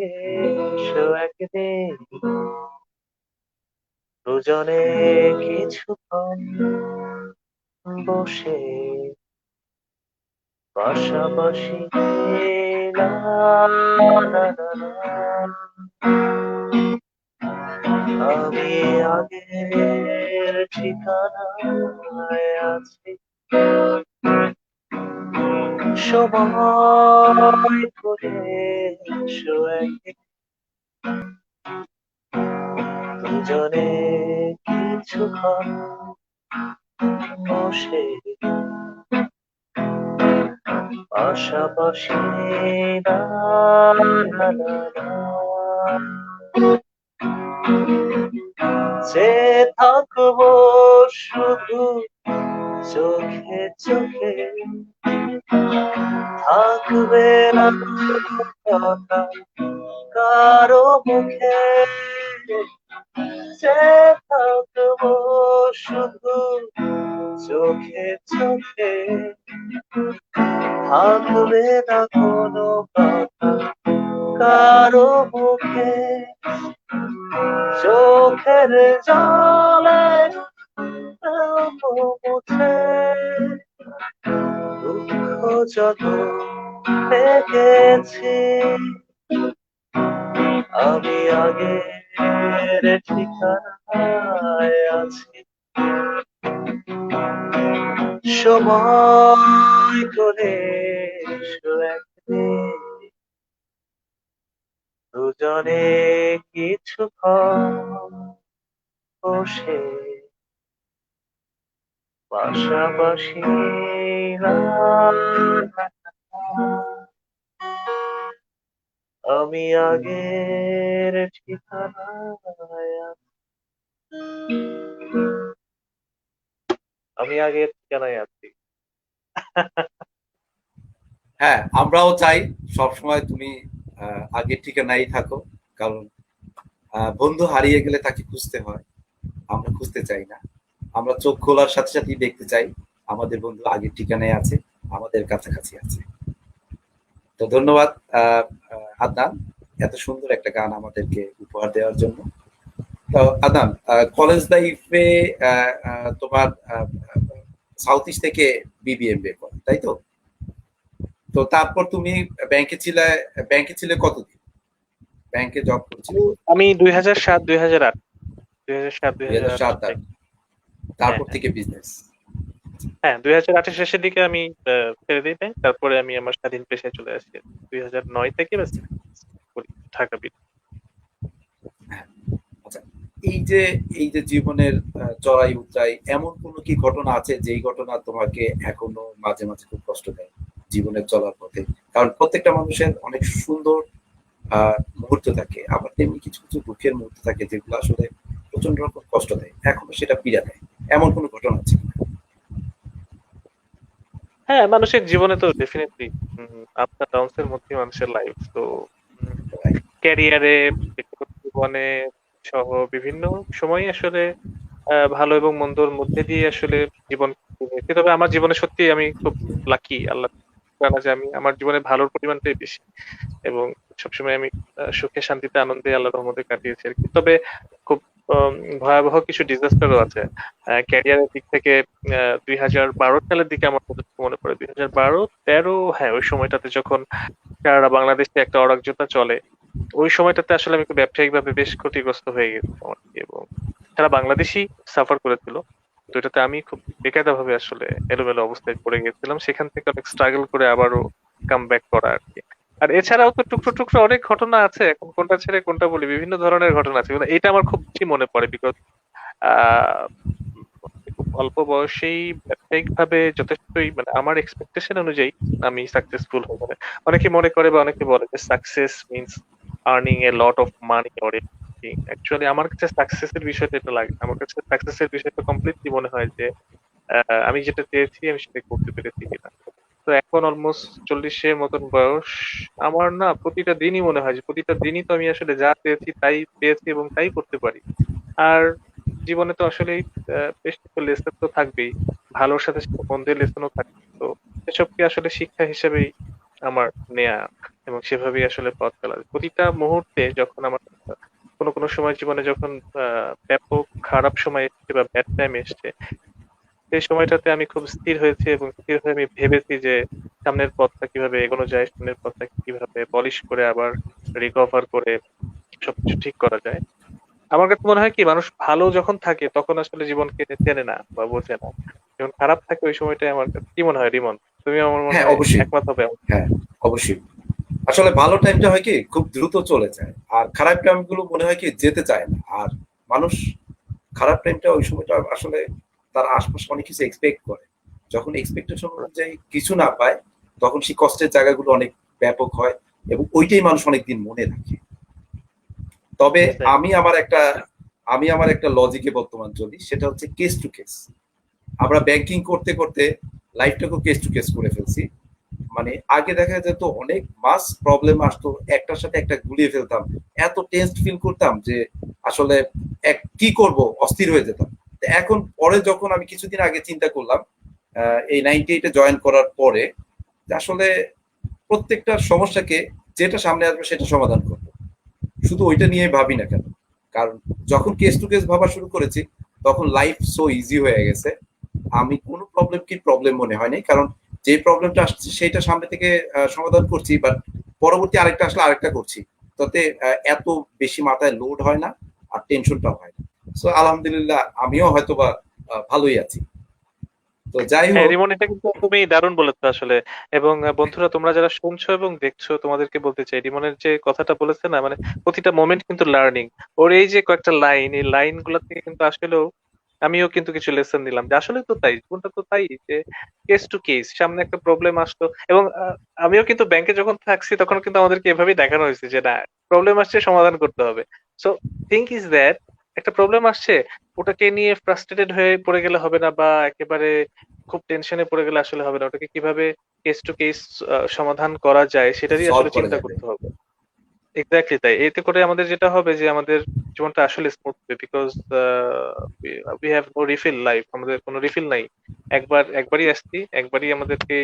এসো একদিন, দুজনে কিছুক্ষণ বসে পাশাপাশি না না না না। আমি আগের ঠিকানায় আছি, সময় করে এসো একদিন, দুজনে কিছুক্ষণ বসে পাশাপাশি না না না না। যে থাকবো শুধু চোখে চোখে, থাকবে না কথা কারো মুখে, যে থাকবো শুধু চোখে চোখে, থাকবে না কোনো কথা কারো মুখে, চোখের জলে মুছে দুঃখ যত দেখেছি, আমি আগের ঠিকানায় আছি, সময় করে এসো একদিন, দুজনে কিছুক্ষণ বসে পাশাপাশি আমি আগের ঠিকানায় আমি আগের ঠিকানায় আছি। হ্যাঁ, আমরাও চাই সবসময় তুমি আগের ঠিকানায় থাকো, কারণ বন্ধু হারিয়ে গেলে তাকে খুঁজতে হয়, আমরা খুঁজতে চাই না। আমরা চোখ খোলার সাথে সাথেই দেখতে চাই আমাদের বন্ধু আগের ঠিকানায় আছে, আমাদের কাছাকাছি আছে। তো ধন্যবাদ আদনান, এত সুন্দর একটা গান আমাদেরকে উপহার দেওয়ার জন্য। তো আদনান, কলেজ লাইফে তোমার সাউথ ইস্ট থেকে বিবিএমবিএ করো, তাই তো? তো তারপর তুমি ব্যাংকে ছিলে, ব্যাংকে ছিলে কতদিন? ব্যাংকে জব করেছিলে কতদিন? আমি 2007 2008 2007 2007 2008 থেকে। হ্যাঁ তারপর হ্যাঁ থেকে বিজনেস। হ্যাঁ 2008 শেষের দিকে আমি ছেড়ে দিই bank, তারপরে আমি আমার স্বাধীন পেশায় চলে আসি 2009 থেকে ব্যাস করি ঢাকা হ্যাঁ, আচ্ছা, এই যে এই যে জীবনের চড়াই উতরাই, এমন কোনো কি ঘটনা আছে যেই ঘটনা তোমাকে এখনো মাঝে মাঝে খুব কষ্ট দেয় জীবনের চলার পথে? কারণ প্রত্যেকটা মানুষের অনেক সুন্দর মুহূর্ত থাকে, আবার তেমনি কিছু কিছু দুঃখের মুহূর্ত থাকে যেগুলো আসলে প্রচন্ড রকম কষ্ট দেয়, এখনো সেটা পীড়া দেয়। এমন কোনো ঘটনা আছে কিনা? হ্যাঁ, মানুষের জীবনে তো ডেফিনেটলি আপ এন্ড ডাউনস এর মধ্যে মানুষের লাইফ তো ক্যারিয়ারে, ব্যক্তিগত জীবনে সহ বিভিন্ন সময় আসলে ভালো এবং মন্দর মধ্যে দিয়ে আসলে জীবন কাটিয়েছি। তবে আমার জীবনে সত্যি আমি খুব লাকি, আল্লাহ জানা যে আমি আমার জীবনে ভালোর পরিমাণটাই বেশি এবং সবসময় আমি সুখে শান্তিতে আনন্দে আল্লাহর রহমতে কাটিয়েছি আর কি। তবে খুব ভয়াবহ কিছু ডিজাস্টারও আছে ক্যারিয়ারের দিক থেকে। 2012 সালের দিকে আমার যতটুকু মনে পড়ে, 2012-13, হ্যাঁ ওই সময়টাতে যখন সারা বাংলাদেশে একটা অরাজকতা চলে, ওই সময়টাতে আসলে আমি একটু ব্যবসায়িক ভাবে বেশ ক্ষতিগ্রস্ত হয়ে গেছিলাম আর কি, এবং সারা বাংলাদেশই সাফার করেছিল। তো এটাতে আমি খুব বেকায়দা ভাবে আসলে এলোমেলো অবস্থায় পড়ে গেছিলাম, সেখান থেকে অনেক স্ট্রাগল করে আবারও কাম ব্যাক করা আর কি। আর এছাড়াও তো টুকরো টুকরো অনেক ঘটনা আছে, এখন কোনটা ছেড়ে কোনটা বলি, বিভিন্ন ধরনের ঘটনা আছে, কিন্তু এটা আমার খুব বেশি মনে পড়ে বিকজ আহ খুব অল্প বয়সেই ব্যবসায়িক ভাবে যথেষ্টই মানে আমার এক্সপেকটেশন অনুযায়ী আমি সাকসেসফুল হই। মানে অনেকে মনে করে বা অনেকে বলে যে success means earning A lot of money or anything. Actually আমার কাছে সাকসেসের বিষয়টা এটা লাগে না। আমার কাছে সাকসেসের বিষয়টা কমপ্লিটলি মনে হয় যে আমি যেটা চেয়েছি আমি সেটা করতে পেরেছি কিনা। তো এখন অলমোস্ট 40-এর মতন বয়স, আমার না প্রতিটা দিনই মনে হয় যে প্রতিটা দিনই তো আমি আসলে যা চেয়েছি তাই পেয়েছি এবং তাই করতে পারি। আর জীবনে তো আসলেই বেশ কিছু লেসন তো থাকবেই, ভালোর সাথে সাথে মন্দের লেসনও থাকবে। তো এসবকে আসলে শিক্ষা হিসেবেই আমার নেয়া এবং সেভাবেই আসলে পথ চলা। প্রতিটা মুহূর্তে যখন আমার কোনো কোনো সময় জীবনে যখন ব্যাপক খারাপ সময় এসছে বা ব্যাড টাইম এসছে, সেই সময়টাতে আমি খুব স্থির হয়েছি এবং স্থির হয়ে আমি ভেবেছি যে সামনের পথটা কিভাবে এগোনো যায়, সামনের পথটা কিভাবে পলিশ করে আবার রিকভার করে সবকিছু ঠিক করা যায়। আমার কাছে মনে হয় কি, মানুষ ভালো যখন থাকে তখন আসলে জীবনকে চেনে না বা বোঝে না, যখন খারাপ থাকে ওই সময়টাই। আমার কাছে কি মনে হয় রিমন, তুমি আমার মনে হ্যাঁ, হয় অবশ্যই। একমত হবে। হ্যাঁ, অবশ্যই। আসলে ভালো টাইমটা হয় কি খুব দ্রুত চলে যায়, আর খারাপ টাইম গুলো মনে হয় কি যেতে চায় না। আর মানুষ খারাপ টাইমটা ওই সময়টা আসলে তার আশপাশে অনেক কিছু এক্সপেক্ট করে, যখন এক্সপেকটেশন অনুযায়ী কিছু না পায় তখন সেই কষ্টের জায়গাগুলো অনেক ব্যাপক হয়, এবং ওইটাই মানুষ অনেকদিন মনে রাখে। তবে আমি আমার একটা আমি আমার একটা লজিকে বর্তমান চলি, সেটা হচ্ছে কেস টু কেস। আমরা ব্যাংকিং করতে করতে লাইফটাকেও কেস টু কেস করে ফেলছি। মানে আগে দেখা যেত অনেক মাস প্রবলেম আসতো, একটার সাথে একটা গুলিয়ে ফেলতাম, এত টেন্সড ফিল করতাম যে আসলে এক কি করব অস্থির হয়ে যেতাম। এখন পরে যখন আমি কিছুদিন আগে চিন্তা করলাম এই 98-এ জয়েন করার পরে, যে আসলে প্রত্যেকটা সমস্যাকে যেটা সামনে আসবে সেটা সমাধান করবো, শুধু ওইটা নিয়ে ভাবি না কেন। কারণ যখন কেস টু কেস ভাবা শুরু করেছি তখন লাইফ সো ইজি হয়ে গেছে। আমি কোনো প্রবলেম কি প্রবলেম মনে হয়নি, কারণ যে প্রবলেমটা আসছে সেটা সামনে থেকে সমাধান করছি, বাট পরবর্তী আরেকটা আসলে আরেকটা করছি, তাতে এত বেশি মাথায় লোড হয় না, আর টেনশনটাও হয় না। সো আলহামদুলিল্লাহ আমিও হয়তো বা ভালোই আছি। তো যাই হ্যাঁ হোক, রিমন, এটা কিন্তু তুমি দারুণ বলেছো আসলে। এবং বন্ধুরা তোমরা যারা শুনছো এবং দেখছো, তোমাদেরকে বলতে চাই রিমনের যে কথাটা বলেছে না, মানে প্রতিটা মোমেন্ট কিন্তু লার্নিং। ওর এই যে কয়েকটা লাইন, এই লাইন গুলা থেকে কিন্তু আসলেও আমিও কিন্তু কিছু লেসন নিলাম, যে আসলে তো তাই, জীবনটা তো তাই, যে কেস টু কেস সামনে একটা প্রবলেম আসলো। এবং আমিও কিন্তু ব্যাংকে যখন থাকছি তখন কিন্তু আমাদেরকে এভাবেই দেখানো হয়েছে যে না, প্রবলেম আসছে সমাধান করতে হবে। সো থিঙ্ক ইজ দ্যাট একটা প্রবলেম আসছে, ওটাকে নিয়ে ফ্রাস্ট্রেটেড হয়ে পড়ে গেলে হবে না, বা একেবারে খুব টেনশনে পড়ে গেলে আসলে হবে না। ওটাকে কিভাবে কেস টু কেস সমাধান করা যায় সেটারই সলভ আসলে করা চিন্তা যাবে। করতে হবে। এক্স্যাক্টলি তাই। এতে করে আমাদের যেটা হবে যে আমাদের জীবনটা আসলে স্মুথ হবে, because we have no refill life, আমাদের কোনো রিফিল নাই। একবারই আসছি, একবারই আমাদেরকে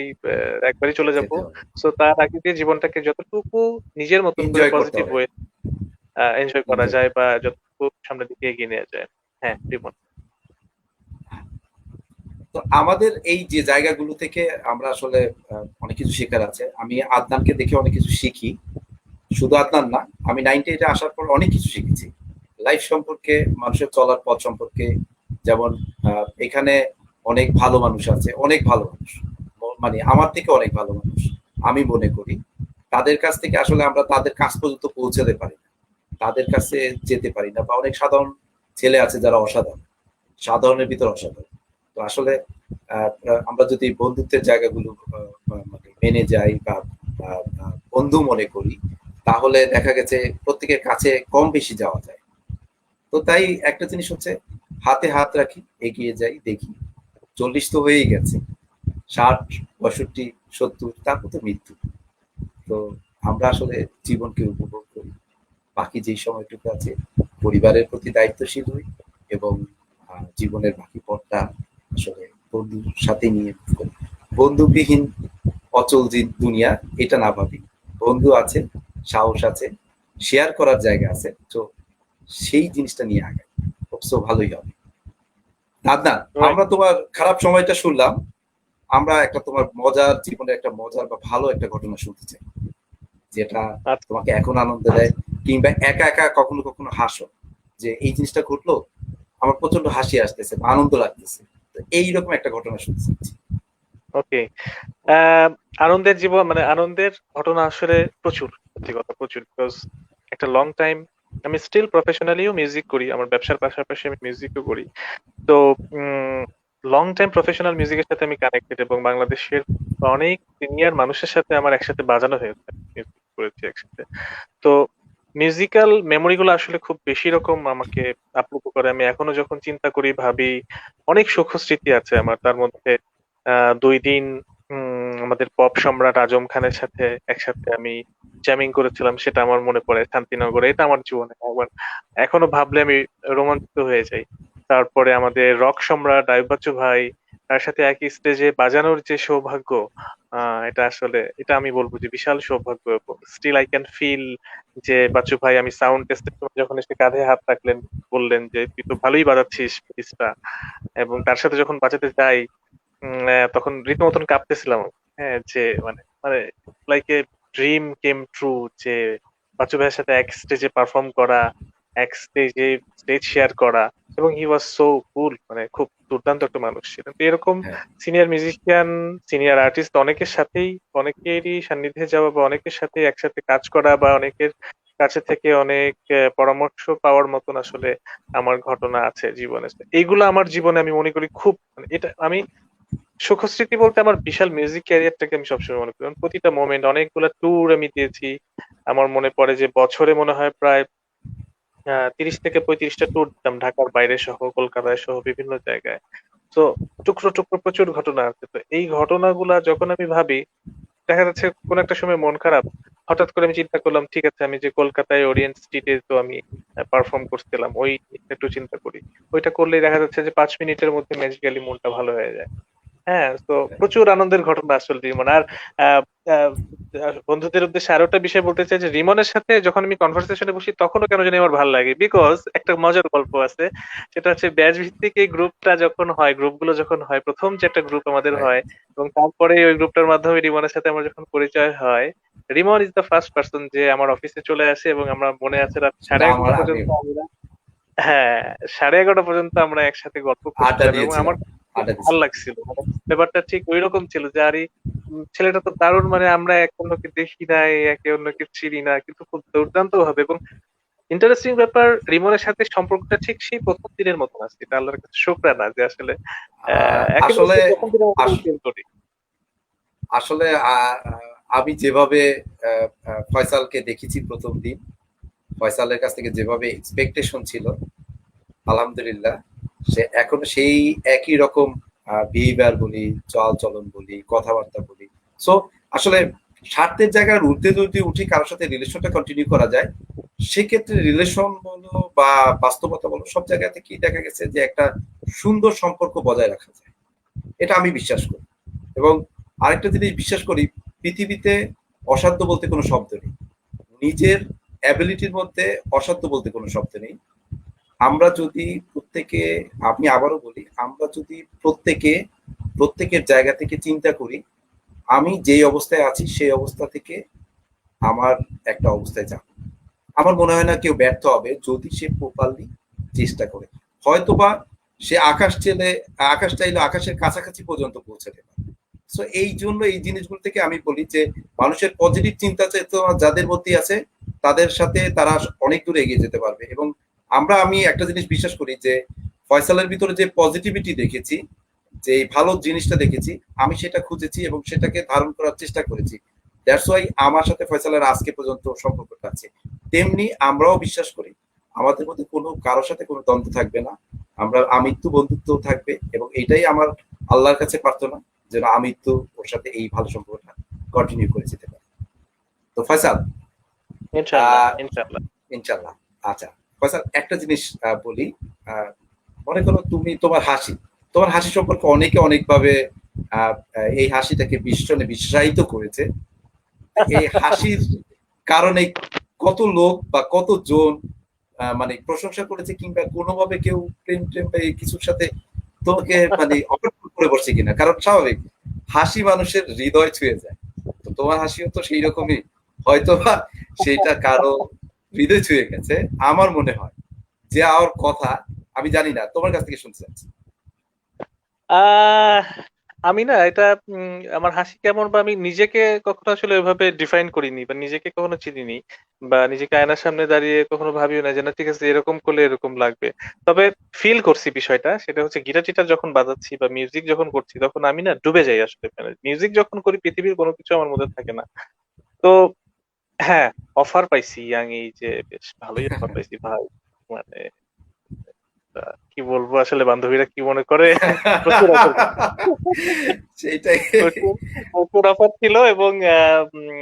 একবারই চলে যাব। যেতে হবে, সো তার আগে দিয়ে জীবনটাকে যতটুকু নিজের মতন করে এনজয় করতে পজিটিভ হবে, ওয়ে এনজয় করা এনজয় যায়, করতে বা হবে। যতটুকু সামনের দিকে এগিয়ে নেওয়া যায়। হ্যাঁ রিমন। তো আমাদের এই যে জায়গাগুলো থেকে আমরা আসলে অনেক কিছু শেখার আছে। আমি আদনানকে দেখে অনেক কিছু শিখি। শুধু আদনান না, আমি 98 আসার পর অনেক কিছু শিখেছি লাইফ সম্পর্কে, মানুষের চলার পথ সম্পর্কে। যেমন এখানে অনেক ভালো মানুষ আছে, অনেক ভালো মানুষ, মানে আমার থেকে অনেক ভালো মানুষ আমি মনে করি। তাদের কাছ থেকে আসলে আমরা তাদের কাছ পর্যন্ত পৌঁছাতে পারি না, তাদের কাছে যেতে পারি না। বা অনেক সাধারণ ছেলে আছে যারা অসাধারণ, সাধারণের ভিতর অসাধারণ। তো আসলে আমরা যদি বন্ধুত্বের জায়গাগুলো মানে মেনে যাই বা বন্ধু মনে করি, তাহলে দেখা গেছে প্রত্যেকের কাছে কম বেশি যাওয়া যায়। তো তাই একটা জিনিস হচ্ছে, হাতে হাত রাখি, এগিয়ে যাই, দেখি। 40 তো হয়েই গেছে, 60, 65, 70, তারপর তো মৃত্যু। তো আমরা আসলে জীবনকে উপভোগ করি, বাকি যেই সময়টুকু আছে পরিবারের প্রতি দায়িত্বশীল হই, এবং জীবনের বাকি পথটা আসলে বন্ধুর সাথে নিয়ে করি। বন্ধুবিহীন অচল দুনিয়া, এটা না ভাবি। বন্ধু আছে, সাহস আছে, শেয়ার করার জায়গা আছে, তো সেই জিনিসটা নিয়ে আগাই, সো ভালোই হবে। আদনান, রাইট। আমরা তোমার খারাপ সময়টা শুনলাম, আমরা একটা তোমার মজার জীবনের একটা মজার বা ভালো একটা ঘটনা শুনতে চাই, যেটা আচ্ছা। তোমাকে এখন আনন্দ দেয়, কিংবা একা একা কখনো কখনো হাসো, যে এই জিনিসটা ঘটলো, আমার প্রচন্ড হাসি আসতেছে বা আনন্দ লাগতেছে। তো এইরকম একটা ঘটনা শুনতে চাচ্ছি। ওকে। আনন্দের জীবন মানে আনন্দের ঘটনা আসলে প্রচুর, সত্যি কথা প্রচুর। বিকজ একটা লং টাইম আমি স্টিল প্রফেশনালিও মিউজিক করি, আমার ব্যবসার পাশাপাশি আমি মিউজিকও করি। তো লং টাইম প্রফেশনাল মিউজিকের সাথে আমি কানেক্টেড, এবং বাংলাদেশের অনেক সিনিয়র মানুষের সাথে আমার একসাথে বাজানো হয়েছে, মিউজিক করেছি একসাথে। তো মিউজিক্যাল মেমোরি গুলো আসলে খুব বেশি রকম আমাকে আপ্লুত করে। আমি এখনো যখন চিন্তা করি ভাবি, অনেক সুখ স্মৃতি আছে আমার। তার মধ্যে 2 দিন আমাদের পপ সম্রাট আজম খানের সাথে একসাথে আমি জ্যামিং করেছিলাম, সেটা আমার মনে পড়ে শান্তিনগরে। এটা আমার জীবনে একবার এখনো ভাবলে আমি রোমাঞ্চিত হয়ে যাই। তারপরে আমাদের রক সম্রাট আইয়ুব বাচ্চু ভাই, তার সাথে একই স্টেজে বাজানোর যে সৌভাগ্য, এটা আসলে, এটা আমি বলবো যে বিশাল সৌভাগ্য। স্টিল আই ক্যান ফিল যে বাচ্চু ভাই, আমি সাউন্ড টেস্টের সময় যখন এসে কাঁধে হাত রাখলেন, বললেন যে তুই তো ভালোই বাজাচ্ছিস পিসটা। এবং তার সাথে যখন বাজাতে যাই, তখন রীতিমতন কাঁপতেছিলাম। হ্যাঁ, যে মানে মানে like a dream came true, যে বাচ্চু ভাইয়ের সাথে এক স্টেজে পারফর্ম করা, এক স্টেজে স্টেজ শেয়ার করা। এবং হি ওয়াজ সো কুল, মানে খুব দুর্দান্ত একটা মানুষ ছিলেন। তো এরকম হ্যাঁ, সিনিয়র মিউজিশিয়ান, সিনিয়র আর্টিস্ট অনেকের সাথেই, অনেকেরই সান্নিধ্যে যাওয়া, বা অনেকের সাথে একসাথে কাজ করা, বা অনেকের কাছে থেকে অনেক পরামর্শ পাওয়ার মতন আসলে আমার ঘটনা আছে জীবনে। এইগুলো আমার জীবনে আমি মনে করি খুব, মানে এটা আমি সুখস্মৃতি বলতে আমার বিশাল মিউজিক ক্যারিয়ারটাকে আমি সবসময় মনে করি। কারণ প্রতিটা মোমেন্ট, অনেকগুলো ট্যুর আমি দিয়েছি। আমার মনে পড়ে যে বছরে মনে হয় প্রায় 30 থেকে 35টা ট্যুর দিতাম, ঢাকার বাইরে সহ, কলকাতায় সহ বিভিন্ন জায়গায়। তো টুকরো টুকরো প্রচুর ঘটনা আছে। তো এই ঘটনাগুলা যখন আমি ভাবি, দেখা যাচ্ছে কোন একটা সময় মন খারাপ, হঠাৎ করে আমি চিন্তা করলাম ঠিক আছে, আমি যে কলকাতায় ওরিয়েন্ট স্ট্রিটে তো আমি পারফর্ম করছিলাম, ওই একটু চিন্তা করি। ওইটা করলেই দেখা যাচ্ছে যে 5 মিনিটের মধ্যে ম্যাজিক্যালি মনটা ভালো হয়ে যায়। হ্যাঁ, তো প্রচুর আনন্দের ঘটনা আসলে রিমন। আর আহ, আহ, বন্ধুদের উদ্দেশ্যে আরো একটা বিষয় বলতে চাই, যে রিমনের সাথে যখন আমি কনভারসেশনে বসি তখনও কেন জানি আমার ভালো লাগে, বিকজ একটা মজার গল্প আছে। সেটা হচ্ছে ব্যাচ ভিত্তিক এই গ্রুপটা যখন হয়, গ্রুপগুলো যখন হয়, প্রথম যে একটা গ্রুপ আমাদের রাইট। হয়, এবং তারপরে ওই গ্রুপটার মাধ্যমে রিমনের সাথে আমার যখন পরিচয় হয়, Rimon is the first person যে আমার অফিসে চলে আসে, এবং আমরা মনে আছে রাত সাড়ে সেটা আমার এগারোটা আমি পর্যন্ত আমরা, হ্যাঁ, 11:30 পর্যন্ত আমরা একসাথে গল্প আড্ডা করছিলাম। এবং আমার দিয়েছিলাম। আড্ডা ভালো দিছি। লাগছিল, মানে ব্যাপারটা ঠিক ওইরকম ছিল যে আরে ছেলেটা তো দারুণ, মানে আমরা একে অন্যকে দেখি নাই, একে অন্যকে চিনি না, কিন্তু খুব দুর্দান্ত ভাবে এবং ইন্টারেস্টিং ব্যাপার, রিমনের সাথে সম্পর্কটা ঠিক সেই প্রথম দিনের মতন আছে। এটা আল্লাহর কাছে শুকরানা যে আসলে একেবারে আসলে সেই প্রথম দিনের মতন আস- ফিল করি। আসলে আমি যেভাবে ফয়সালকে দেখেছি প্রথম দিন, ফয়সালের কাছ থেকে যেভাবে এক্সপেকটেশন ছিল, আলহামদুলিল্লাহ সে এখনো সেই একই রকম বিহেভিয়ার বলি, চাল চলন বলি, কথাবার্তা বলি। সো আসলে স্বার্থের জায়গার ঊর্ধ্বে যদি উঠে কারোর সাথে রিলেশনটা কন্টিনিউ করা যায়, সেক্ষেত্রে রিলেশন বলো বা বাস্তবতা বলো, সব জায়গা থেকেই দেখা গেছে যে একটা সুন্দর সম্পর্ক বজায় রাখা যায়। এটা আমি বিশ্বাস করি। এবং আরেকটা জিনিস বিশ্বাস করি, পৃথিবীতে অসাধ্য বলতে কোনো শব্দ নেই। নিজের অ্যাবিলিটির মধ্যে অসাধ্য বলতে কোনো শব্দ নেই। আমরা যদি প্রত্যেকে, আমি আবারও বলি, আমরা যদি প্রত্যেকের জায়গা থেকে চিন্তা করি, আমি যেই অবস্থায় আছি সেই অবস্থা থেকে আমার একটা অবস্থায় যাব, আমার মনে হয় না কেউ ব্যর্থ হবে যদি সে প্রপারলি চেষ্টা করে। হয়তোবা সে আকাশ চাইলে আকাশের কাছাকাছি পর্যন্ত পৌঁছাতে পারে। সো এই জন্য এই জিনিসগুলো থেকে আমি বলি যে মানুষের পজিটিভ চিন্তা চেতনা যাদের মধ্যে আছে, তাদের সাথে তারা অনেক দূরে এগিয়ে যেতে পারবে। এবং আমি একটা জিনিস বিশ্বাস করি যে ফয়সালের ভিতরে যে পজিটিভিটি দেখেছি, যে এই ভালো জিনিসটা দেখেছি, আমি সেটা খুঁজেছি এবং সেটাকে ধারণ করার চেষ্টা করেছি। দ্যাটস ওয়াই আমার সাথে ফয়সালের আজকে পর্যন্ত সম্পর্কটা আছে। তেমনি আমরাও বিশ্বাস করি আমাদের মধ্যে কোনো কারোর সাথে কোনো দ্বন্দ্ব থাকবে না, আমরা আমৃত্যু বন্ধুত্ব থাকবে। এবং এইটাই আমার আল্লাহর কাছে প্রার্থনা, যেন আমৃত্যু ওর সাথে এই ভালো সম্পর্কটা কন্টিনিউ করে যেতে পারে। তো ফয়সাল, ইনশাআল্লাহ, আহ ইনশাআল্লাহ। ইনশাল্লাহ। আচ্ছা ফয়সাল, একটা জিনিস বলি। আহ, মনে করো তুমি তোমার হাসি সম্পর্কে অনেকে অনেকভাবে এই হাসিটাকে ভীষণে বিশ্বায়িত করেছে। এই হাসির কারণে কত লোক বা কতজন মানে প্রশংসা করেছে, কিংবা কোনোভাবে কেউ প্রেম টেম বা এই কিছুর সাথে তোমাকে মানে অপেক্ষা করে বসছে কিনা? কারণ স্বাভাবিক, হাসি মানুষের হৃদয় ছুঁয়ে যায়। তো তোমার হাসিও তো সেই রকমই, হয়তো বা সেইটা কারো হৃদয় ছুঁয়ে গেছে আমার মনে হয়। যে আমার কথা আমি জানি না, তোমার কাছ থেকে শুনতে চাচ্ছি। আহ আমি না এটা আমার হাসি কেমন বা আমি নিজেকে কখনো আসলে ওইভাবে ডিফাইন করিনি বা নিজেকে কখনো চিনিনি বা নিজেকে আয়নার সামনে দাঁড়িয়ে কখনো ভাবিও না যে না ঠিক আছে এরকম করলে এরকম লাগবে। তবে ফিল করছি বিষয়টা, সেটা হচ্ছে গিটার টিটার যখন বাজাচ্ছি বা মিউজিক যখন করছি তখন আমি না ডুবে যাই আসলে। মানে মিউজিক যখন করি পৃথিবীর কোনো কিছু আমার মধ্যে থাকে না। তো হ্যাঁ, অফার পাইছি ইয়াং এই যে বেশ ভালোই অফার পাইছি ভাই। মানে কি বলবো আসলে, বান্ধবীরা কি মনে করে প্রচুর অফার, সেইটাই। প্রচুর প্রচুর অফার ছিল এবং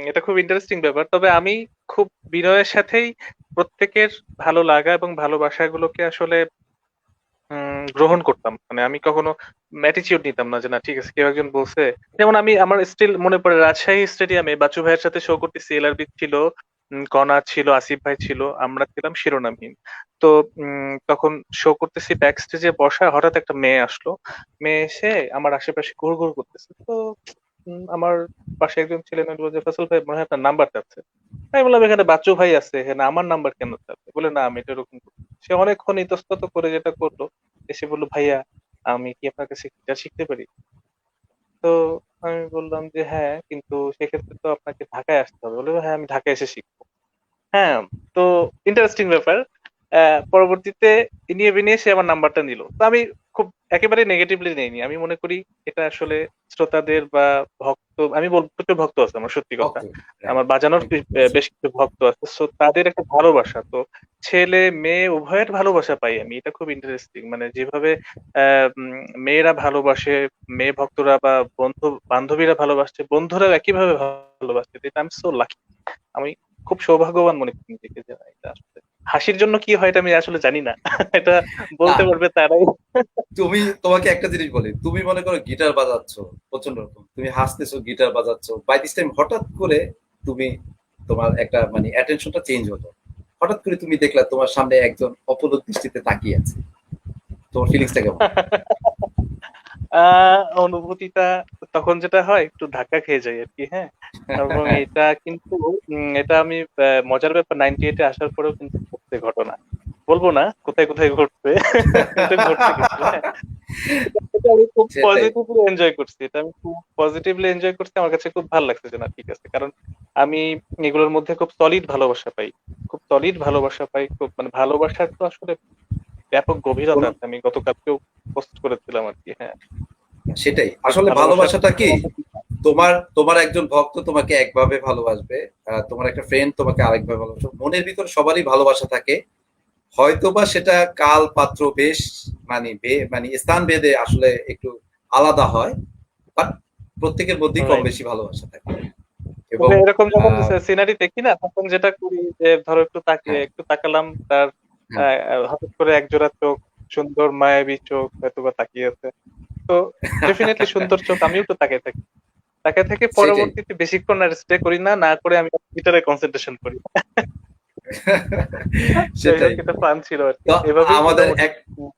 এটা খুব ইন্টারেস্টিং ব্যাপার। তবে আমি খুব বিনয়ের সাথেই প্রত্যেকের ভালো লাগা এবং ভালোবাসাগুলোকে আসলে গ্রহণ করতাম। মানে আমি কখনো অ্যাটিচিউড নিতাম না যে না ঠিক আছে কেউ একজন বলছে। যেমন আমি আমার স্টিল মনে পড়ে রাজশাহী স্টেডিয়ামে বাচ্চু ভাইয়ের সাথে শো করতেছি, এলআরবি ছিল, কনা ছিল, আসিফ ভাই ছিল, আমরা ছিলাম শিরোনামহীন। তো তখন শো করতেছি, ব্যাক স্টেজে বসা, হঠাৎ একটা মেয়ে আসলো। মেয়ে এসে আমার আশেপাশে ঘুর ঘুর করতেছে। তো আমার পাশে একজন ছিলেন, উনি বলছে ফসল ভাই মনে হয় আপনার নাম্বার চাচ্ছে। আমি বললাম এখানে বাচ্চু ভাই আছে, এখানে আমার নাম্বার কেন চাচ্ছে? বলে না আমি এটা এরকম করছি। সে অনেকক্ষণ ইতস্তত করে যেটা করলো, এসে বললো ভাইয়া আমি কি আপনার কাছে গিটার শিখতে পারি? তো আমি বললাম যে হ্যাঁ, কিন্তু সেক্ষেত্রে তো আপনাকে ঢাকায় আসতে হবে। বললো হ্যাঁ আমি ঢাকায় এসে শিখবো। হ্যাঁ, তো ইন্টারেস্টিং ব্যাপার। পরবর্তীতে ইনিয়ে বিনিয়ে সে আমার নাম্বারটা নিল। তো আমি খুব একেবারে নেগেটিভলি নেইনি। আমি মনে করি এটা আসলে শ্রোতাদের বা ভক্ত, আমি বলবো প্রচুর ভক্ত আছে আমার, সত্যি কথা। ভক্ত, রাইট, আমার বাজানোর একদম বলেছো। বেশ কিছু ভক্ত আছে। সো তাদের একটা ভালোবাসা তো, ছেলে মেয়ে উভয়ের ভালোবাসা পাই আমি। এটা খুব ইন্টারেস্টিং। মানে যেভাবে মেয়েরা ভালোবাসে, মেয়ে ভক্তরা বা বন্ধু বান্ধবীরা ভালোবাসছে, বন্ধুরাও একইভাবে ভালোবাসছে। এটা আমি সো লাকি। আমি খুব সৌভাগ্যবান মনে করি নিজেকে যে না, এটা আসলে হাসির জন্য কি হয় এটা আমি আসলে জানি না। এটা না, বলতে পারবে তারাই। তোমাকে একটা জিনিস বলি, তুমি মনে করো গিটার বাজাচ্ছ প্রচন্ড রকম, তুমি হাসতেছো, গিটার বাজাচ্ছ, বাই দিস টাইম হঠাৎ করে তুমি, তোমার একটা মানে অ্যাটেনশনটা চেঞ্জ হলো, হঠাৎ করে তুমি দেখলা তোমার সামনে একজন অপলক দৃষ্টিতে তাকিয়ে আছে, তোমার ফিলিংসটা কেমন? অনুভূতিটা তখন যেটা হয় একটু ধাক্কা খেয়ে যায় আর কি। হ্যাঁ, এবং এটা কিন্তু এটা আমি মজার ব্যাপার, 98-এ আসার পরেও কিন্তু ঘটছে ঘটনা। বলবো না কোথায় কোথায় ঘটছে, কিন্তু ঘটছে কিন্তু। হ্যাঁ, এটা আমি খুব সেটাই। পজিটিভলি এনজয় করছি, এটা আমি খুব পজিটিভলি এনজয় করছি, আমার কাছে খুব ভালো লাগছে যে না ঠিক আছে, কারণ আমি এগুলোর মধ্যে খুব সলিড ভালোবাসা পাই, খুব সলিড ভালোবাসা পাই, খুব মানে ভালোবাসার তো আসলে ব্যাপক গভীরতা কোন আছে, আমি গতকালকেও পোস্ট করেছিলাম আর কি। হ্যাঁ, সেটাই যে আসলে ভালোবাসার ভালোবাসাটা কি, ভালোবাসা কি? তোমার তোমার একজন ভক্ত তোমাকে একভাবে ভালোবাসবে, তোমার একটা ফ্রেন্ড তোমাকে আরেকভাবে ভালোবাসবে, মনের ভিতর সবারই ভালোবাসা থাকে। হয়তোবা সেটা কাল পাত্র বেশ মানে মানে স্থান ভেদে আসলে একটু আলাদা হয়, বাট প্রত্যেকের মধ্যেই কম রাইট। বেশি ভালোবাসা থাকে। এবং তবে এরকম যখন আহ, সিনারি দেখি না, তখন যেটা করি যে ধরো একটু তাকিয়ে হ্যাঁ একটু তাকালাম, তার হ্যাঁ হঠাৎ করে এক জোড়া চোখ, সুন্দর মায়াবী চোখ হয়তোবা তাকিয়ে আছে, তো ডেফিনেটলি সুন্দর চোখ, আমিও একটু তাকিয়ে থাকি, তাকিয়ে থেকে সেটাই। পরবর্তীতে বেশিক্ষণ আর স্টে করি না, না করে আমি গিটারে কনসেন্ট্রেশন করি। যাই হোক, সেটাই। এটা ফান ছিল আর কি, তো এভাবেই আমাদের মোটামুটি এক এনজয়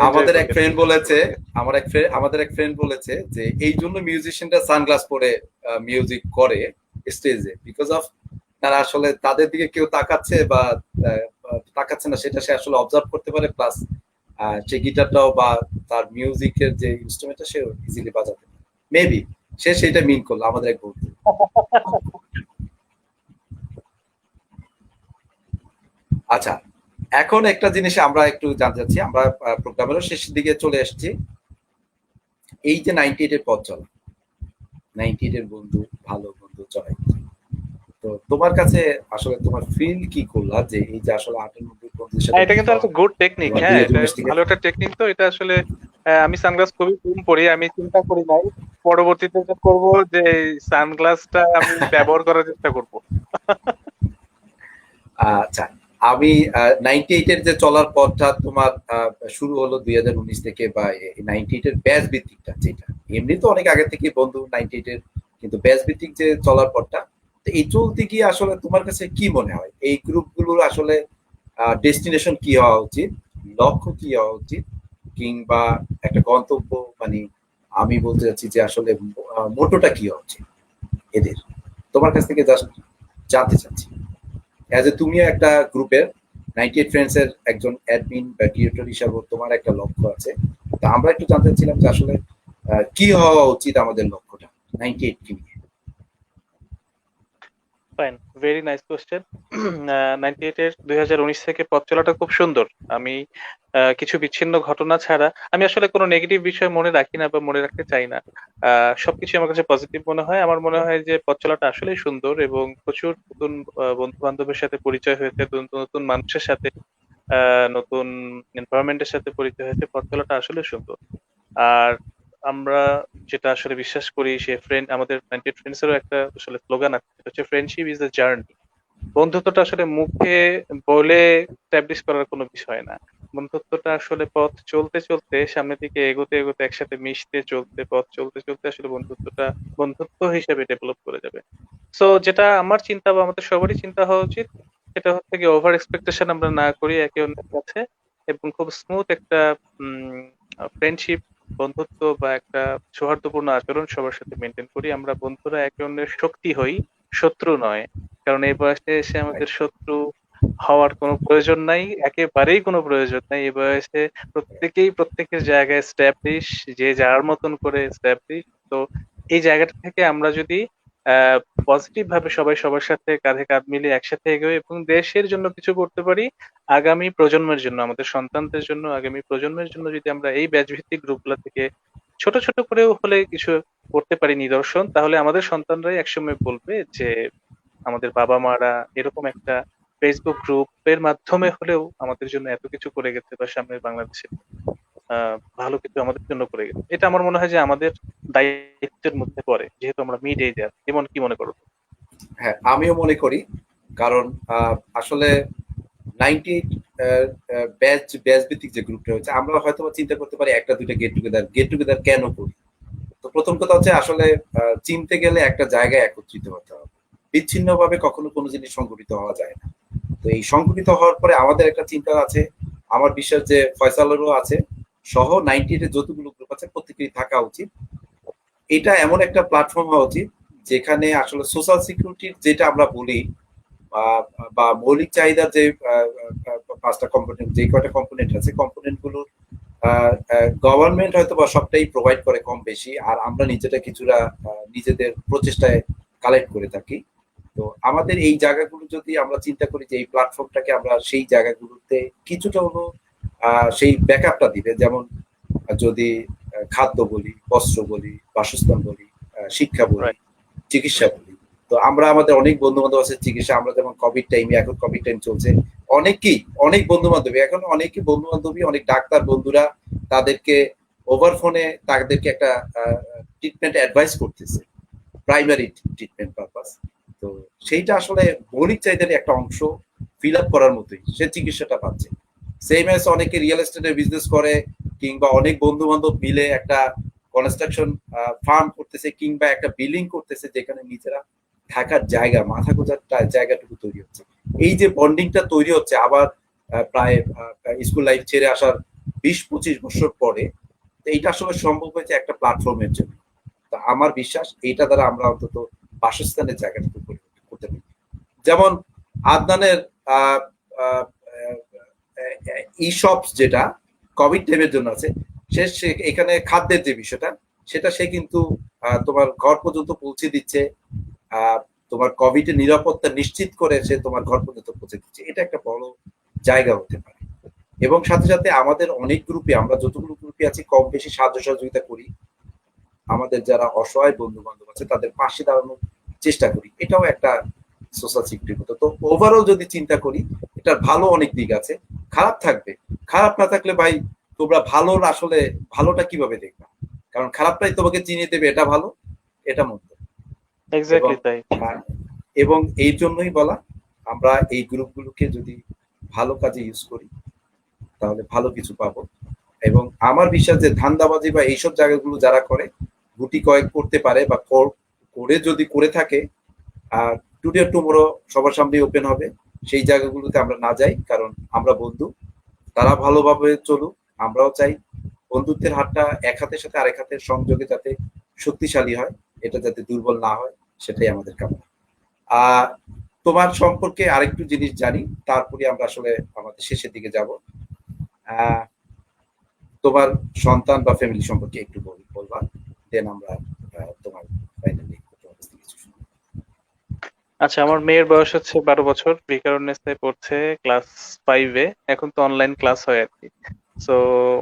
আমাদের করি এক আর কি ফ্রেন্ড বলতে বলেছে, পারো। আমাদের এক ফ্রেন্ড বলেছে যে এই জন্য মিউজিশিয়ানরা সানগ্লাস পরে মিউজিক করে স্টেজে, বিকজ অফ তারা আসলে তাদের দিকে কেউ তাকাচ্ছে বা তাকাচ্ছে না সেটা সে আসলে অবজার্ভ করতে পারে, প্লাস সে গিটারটাও বা তার মিউজিকের যে ইনস্ট্রুমেন্টটা সে ইজিলি বাজাতে পারে। মেবি সে সেটা মিন করলো আমাদের এক বন্ধু। আচ্ছা, এখন একটা জিনিস আমরা একটু জানতে চাচ্ছি, আমরা প্রোগ্রামেরও শেষের দিকে চলে এসেছি। এই যে 98 এর পথ চলা, 98 এর বন্ধু, ভালো বন্ধু চয়, তো তোমার কাছে আসলে তোমার ফিল কি করলা যে এই যে আসলে 98 বন্ধুদের সাথে হ্যাঁ, এটা কিন্তু দেখা, একটা গুড টেকনিক। তোমার হ্যাঁ, এটা 2019 থেকে। ভালো একটা টেকনিক। তো এটা আসলে আমি সানগ্লাস খুবই কম পরি, আমি চিন্তা করি নাই পরবর্তীতে যে করব, যে সানগ্লাসটা আমি ব্যবহার করার চেষ্টা করব। আচ্ছা, আমি 98 এর যে চলার পথটা তোমার শুরু হলো 2019 থেকে, বা 98 এর ব্যাচ ভিত্তিকটা যেটা, এমনি তো অনেক আগে থেকে বন্ধু 98 এর, কিন্তু ব্যাচ ভিত্তিক যে চলার পথটা, তো এই চলতে গিয়ে আসলে তোমার কাছে কি মনে হয় এই গ্রুপগুলোর আসলে ডেস্টিনেশন কি হওয়া উচিত, লক্ষ্য কি হওয়া উচিত, কিংবা একটা গন্তব্য, মানে আমি বলতে চাচ্ছি যে আসলে মোটোটা কি হওয়া উচিত এদের, তোমার কাছ থেকে জাস্ট জানতে চাচ্ছি। অ্যাজ এ তুমিও একটা গ্রুপের 98 ফ্রেন্ডস এর একজন অ্যাডমিন বা ক্রিয়েটর হিসাবে তোমার একটা লক্ষ্য আছে, তো আমরা একটু জানতে চাচ্ছিলাম যে আসলে কি হওয়া উচিত আমাদের লক্ষ্যটা 98 কি নিয়ে। Fine, very nice question. 98 এর 2019 থেকে পথ চলাটা খুব সুন্দর। আমি কিছু বিচ্ছিন্ন ঘটনা ছাড়া আমি আসলে কোনো নেগেটিভ বিষয় মনে রাখি না বা মনে রাখতে চাই না। সবকিছু আমার কাছে পজিটিভ মনে হয়। আমার মনে হয় যে পথ চলাটা আসলেই সুন্দর, এবং প্রচুর নতুন বন্ধু বান্ধবের সাথে পরিচয় হয়েছে, নতুন নতুন মানুষের সাথে, নতুন এনভায়রনমেন্টের সাথে পরিচয় হয়েছে, পথ চলাটা আসলে সুন্দর। আর আমরা যেটা আসলে বিশ্বাস করি, সে ফ্রেন্ড, আমাদের 98 ফ্রেন্ডস এরও একটা আসলে স্লোগান আছে, সেটা হচ্ছে ফ্রেন্ডশিপ ইজ আ জার্নি। বন্ধুত্বটা আসলে মুখে বলে এস্টাবলিশ করার কোনো বিষয় না। বন্ধুত্বটা আসলে পথ চলতে চলতে, সামনের দিকে এগোতে এগোতে, একসাথে মিশতে চলতে, পথ চলতে চলতে আসলে বন্ধুত্বটা বন্ধুত্ব হিসেবে ডেভেলপ করে যাবে। সো যেটা আমার চিন্তা বা আমাদের সবারই চিন্তা হওয়া উচিত, সেটা হচ্ছে কি ওভার এক্সপেকটেশন আমরা না করি একে অন্যের কাছে, এবং খুব স্মুথ একটা ফ্রেন্ডশিপ, বন্ধুত্ব বা একটা সৌহার্দ্যপূর্ণ আচরণ সবার সাথে মেনটেন করি। আমরা বন্ধুরা একে অন্যের শক্তি হই, শত্রু নয়। কারণ এই বয়সে এসে আমাদের শত্রু হওয়ার কোনো প্রয়োজন নাই, একেবারেই কোনো প্রয়োজন নাই। এই বয়সে প্রত্যেকেই প্রত্যেকের জায়গায় এস্টাবলিশ, যে যার মতন করে এস্টাবলিশ। তো এই জায়গাটা থেকে আমরা যদি আহ পজিটিভ ভাবে সবাই সবার সাথে কাঁধে কাঁধ মিলিয়ে একসাথে এগোই এবং দেশের জন্য কিছু করতে পারি, আগামী প্রজন্মের জন্য, আমাদের সন্তানদের জন্য, আগামী প্রজন্মের জন্য, যদি আমরা এই ব্যাচ ভিত্তিক গ্রুপগুলো থেকে ছোট ছোট করেও হলে কিছু করতে পারি নিদর্শন, তাহলে আমাদের সন্তানরাই একসময় বলবে যে আমাদের বাবা মারা এরকম একটা ফেসবুক গ্রুপের মাধ্যমে হলেও আমাদের জন্য এত কিছু করে গেছে, বা সামনের বাংলাদেশে ভালো কিছু আমাদের জন্য করে গেছে। এটা আমার মনে হয় যে আমাদের দায়িত্বের মধ্যে পড়ে, যেহেতু আমরা মিড এজে আছি। এমন কি মনে করো? হ্যাঁ, আমিও মনে করি, কারণ আসলে 98 ব্যাচ ব্যাচ ভিত্তিক যে গ্রুপটা হচ্ছে, আমরা হয়তো চিন্তা করতে পারি একটা দুইটা গেট টুগেদার কেন করি। তো প্রথম কথা হচ্ছে আসলে চিনতে গেলে একটা জায়গায় একত্রিত হতে হবে, বিচ্ছিন্ন ভাবে কখনো কোনো জিনিস সংগঠিত হওয়া যায় না। তো এই সংগঠিত হওয়ার পরে আমাদের একটা চিন্তা আছে, আমার বিশ্বাস যে ফয়সালেরও আছে, সহ 98 এর যতগুলো গ্রুপ আছে প্রত্যেকেরই থাকা উচিত। এটা এমন একটা প্ল্যাটফর্ম হওয়া উচিত যেখানে আসলে সোশ্যাল সিকিউরিটির যেটা আমরা বলি, বা মৌলিক চাহিদার যে পাঁচটা কম্পোনেন্ট, যে কয়টা কম্পোনেন্ট আছে, কম্পোনেন্ট গুলোর গভর্নমেন্ট হয়তো বা সবটাই প্রোভাইড করে কম বেশি, আর আমরা নিজেটা কিছুটা নিজেদের প্রচেষ্টায় কালেক্ট করে থাকি। তো আমাদের এই জায়গাগুলো যদি আমরা চিন্তা করি যে এই প্ল্যাটফর্মটাকে আমরা সেই জায়গাগুলোতে কিছুটা হলো সেই ব্যাকআপটা দিবে, যেমন যদি খাদ্য বলি, বস্ত্র বলি, বাসস্থান বলি, শিক্ষা বলি, রাইট। চিকিৎসা বলি। তো আমরা আমাদের অনেক বন্ধু বান্ধব আছে চিকিৎসা, আমরা যেমন কোভিড টাইমে, এখন কোভিড টাইম চলছে, অনেকেই অনেক বন্ধু বান্ধবী, এখন অনেকে বন্ধু বান্ধবী, অনেক ডাক্তার বন্ধুরা তাদেরকে ওভার ফোনে তাদেরকে একটা ট্রিটমেন্ট অ্যাডভাইস করতেছে, প্রাইমারি ট্রিটমেন্ট পারপাস। তো সেইটা আসলে মৌলিক চাহিদার একটা অংশ ফিল আপ করার মতোই সে চিকিৎসাটা পাচ্ছে। সেম এস অনেকে রিয়েল এস্টেটের বিজনেস করে, কিংবা অনেক বন্ধু বান্ধব মিলে একটা কনস্ট্রাকশন ফার্ম করতেছে, কিংবা একটা বিল্ডিং করতেছে, যেখানে নিজেরা থাকার জায়গা, মাথা গোজার জায়গাটুকু তৈরি হচ্ছে। এই যে বন্ডিংটা তৈরি হচ্ছে আবার প্রায় স্কুল লাইফ ছেড়ে আসার 20-25 বছর পরে, এইটা আসলে সম্ভব হয়েছে একটা প্ল্যাটফর্মের জন্য। তো আমার বিশ্বাস এইটা দ্বারা আমরা অন্তত বাসস্থানের জায়গাটুকু পরিবর্তন করতে পারি। যেমন আদনানের ই শপস যেটা কোভিড টাইমের জন্য আছে, সে এখানে খাদ্যের যে বিষয়টা, সেটা সে কিন্তু তোমার ঘর পর্যন্ত পৌঁছে দিচ্ছে, তোমার কোভিড এর নিরাপত্তা নিশ্চিত করে সে তোমার ঘর পর্যন্ত পৌঁছে দিচ্ছে। এটা একটা বড় জায়গা হতে পারে। এবং সাথে সাথে আমাদের অনেক গ্রুপে, আমরা যতগুলো গ্রুপে আছি, কম বেশি সাহায্য সহযোগিতা করি, আমাদের যারা অসহায় বন্ধু বান্ধব আছে তাদের পাশে দাঁড়ানোর চেষ্টা করি। এটাও একটা সোশ্যাল সিকিউরিটির মতো। তো ওভারঅল যদি চিন্তা করি, এটার ভালো অনেক দিক আছে, খারাপ থাকবে। খারাপ না থাকলে ভাই, তোমরা ভালোর আসলে ভালোটা কিভাবে দেখবা? কারণ খারাপটাই তোমাকে চিনিয়ে দেবে এটা ভালো, এটা মন্দ। এবং এক্স্যাক্টলি তাই। এবং এই জন্যই বলা, আমরা এই গ্রুপগুলোকে যদি ভালো কাজে ইউজ করি তাহলে ভালো কিছু পাবো। এবং আমার বিশ্বাস যে ধান্দাবাজি বা এইসব জায়গাগুলো যারা করে, গুটি কয়েক করতে পারে বা করে যদি করে থাকে, আর টুডে টুমোরো সবার সামনে ওপেন হবে, সেই জায়গাগুলোতে আমরা না যাই, কারণ আমরা বন্ধু, তারা ভালোভাবে চলুক, আমরাও চাই বন্ধুত্বের হাতটা এক হাতের সাথে আরেক হাতের সংযোগে যাতে শক্তিশালী হয়, এটা যাতে দুর্বল না হয়, সেটাই আমাদের কামনা। আর তোমার সম্পর্কে আরেকটু জিনিস জানি, তারপরে আমরা আসলে আমাদের শেষের দিকে যাব। আহ তোমার সন্তান বা ফ্যামিলি সম্পর্কে একটু বলবা, দেন আমরা তোমার ফাইনালি কিছু শুনবো। আচ্ছা, আমার মেয়ের বয়স হচ্ছে 12 বছর, ভিকারুননিসায় পড়ছে, ক্লাস 5-এ। এখন তো অনলাইন ক্লাস হয় আর কি। সো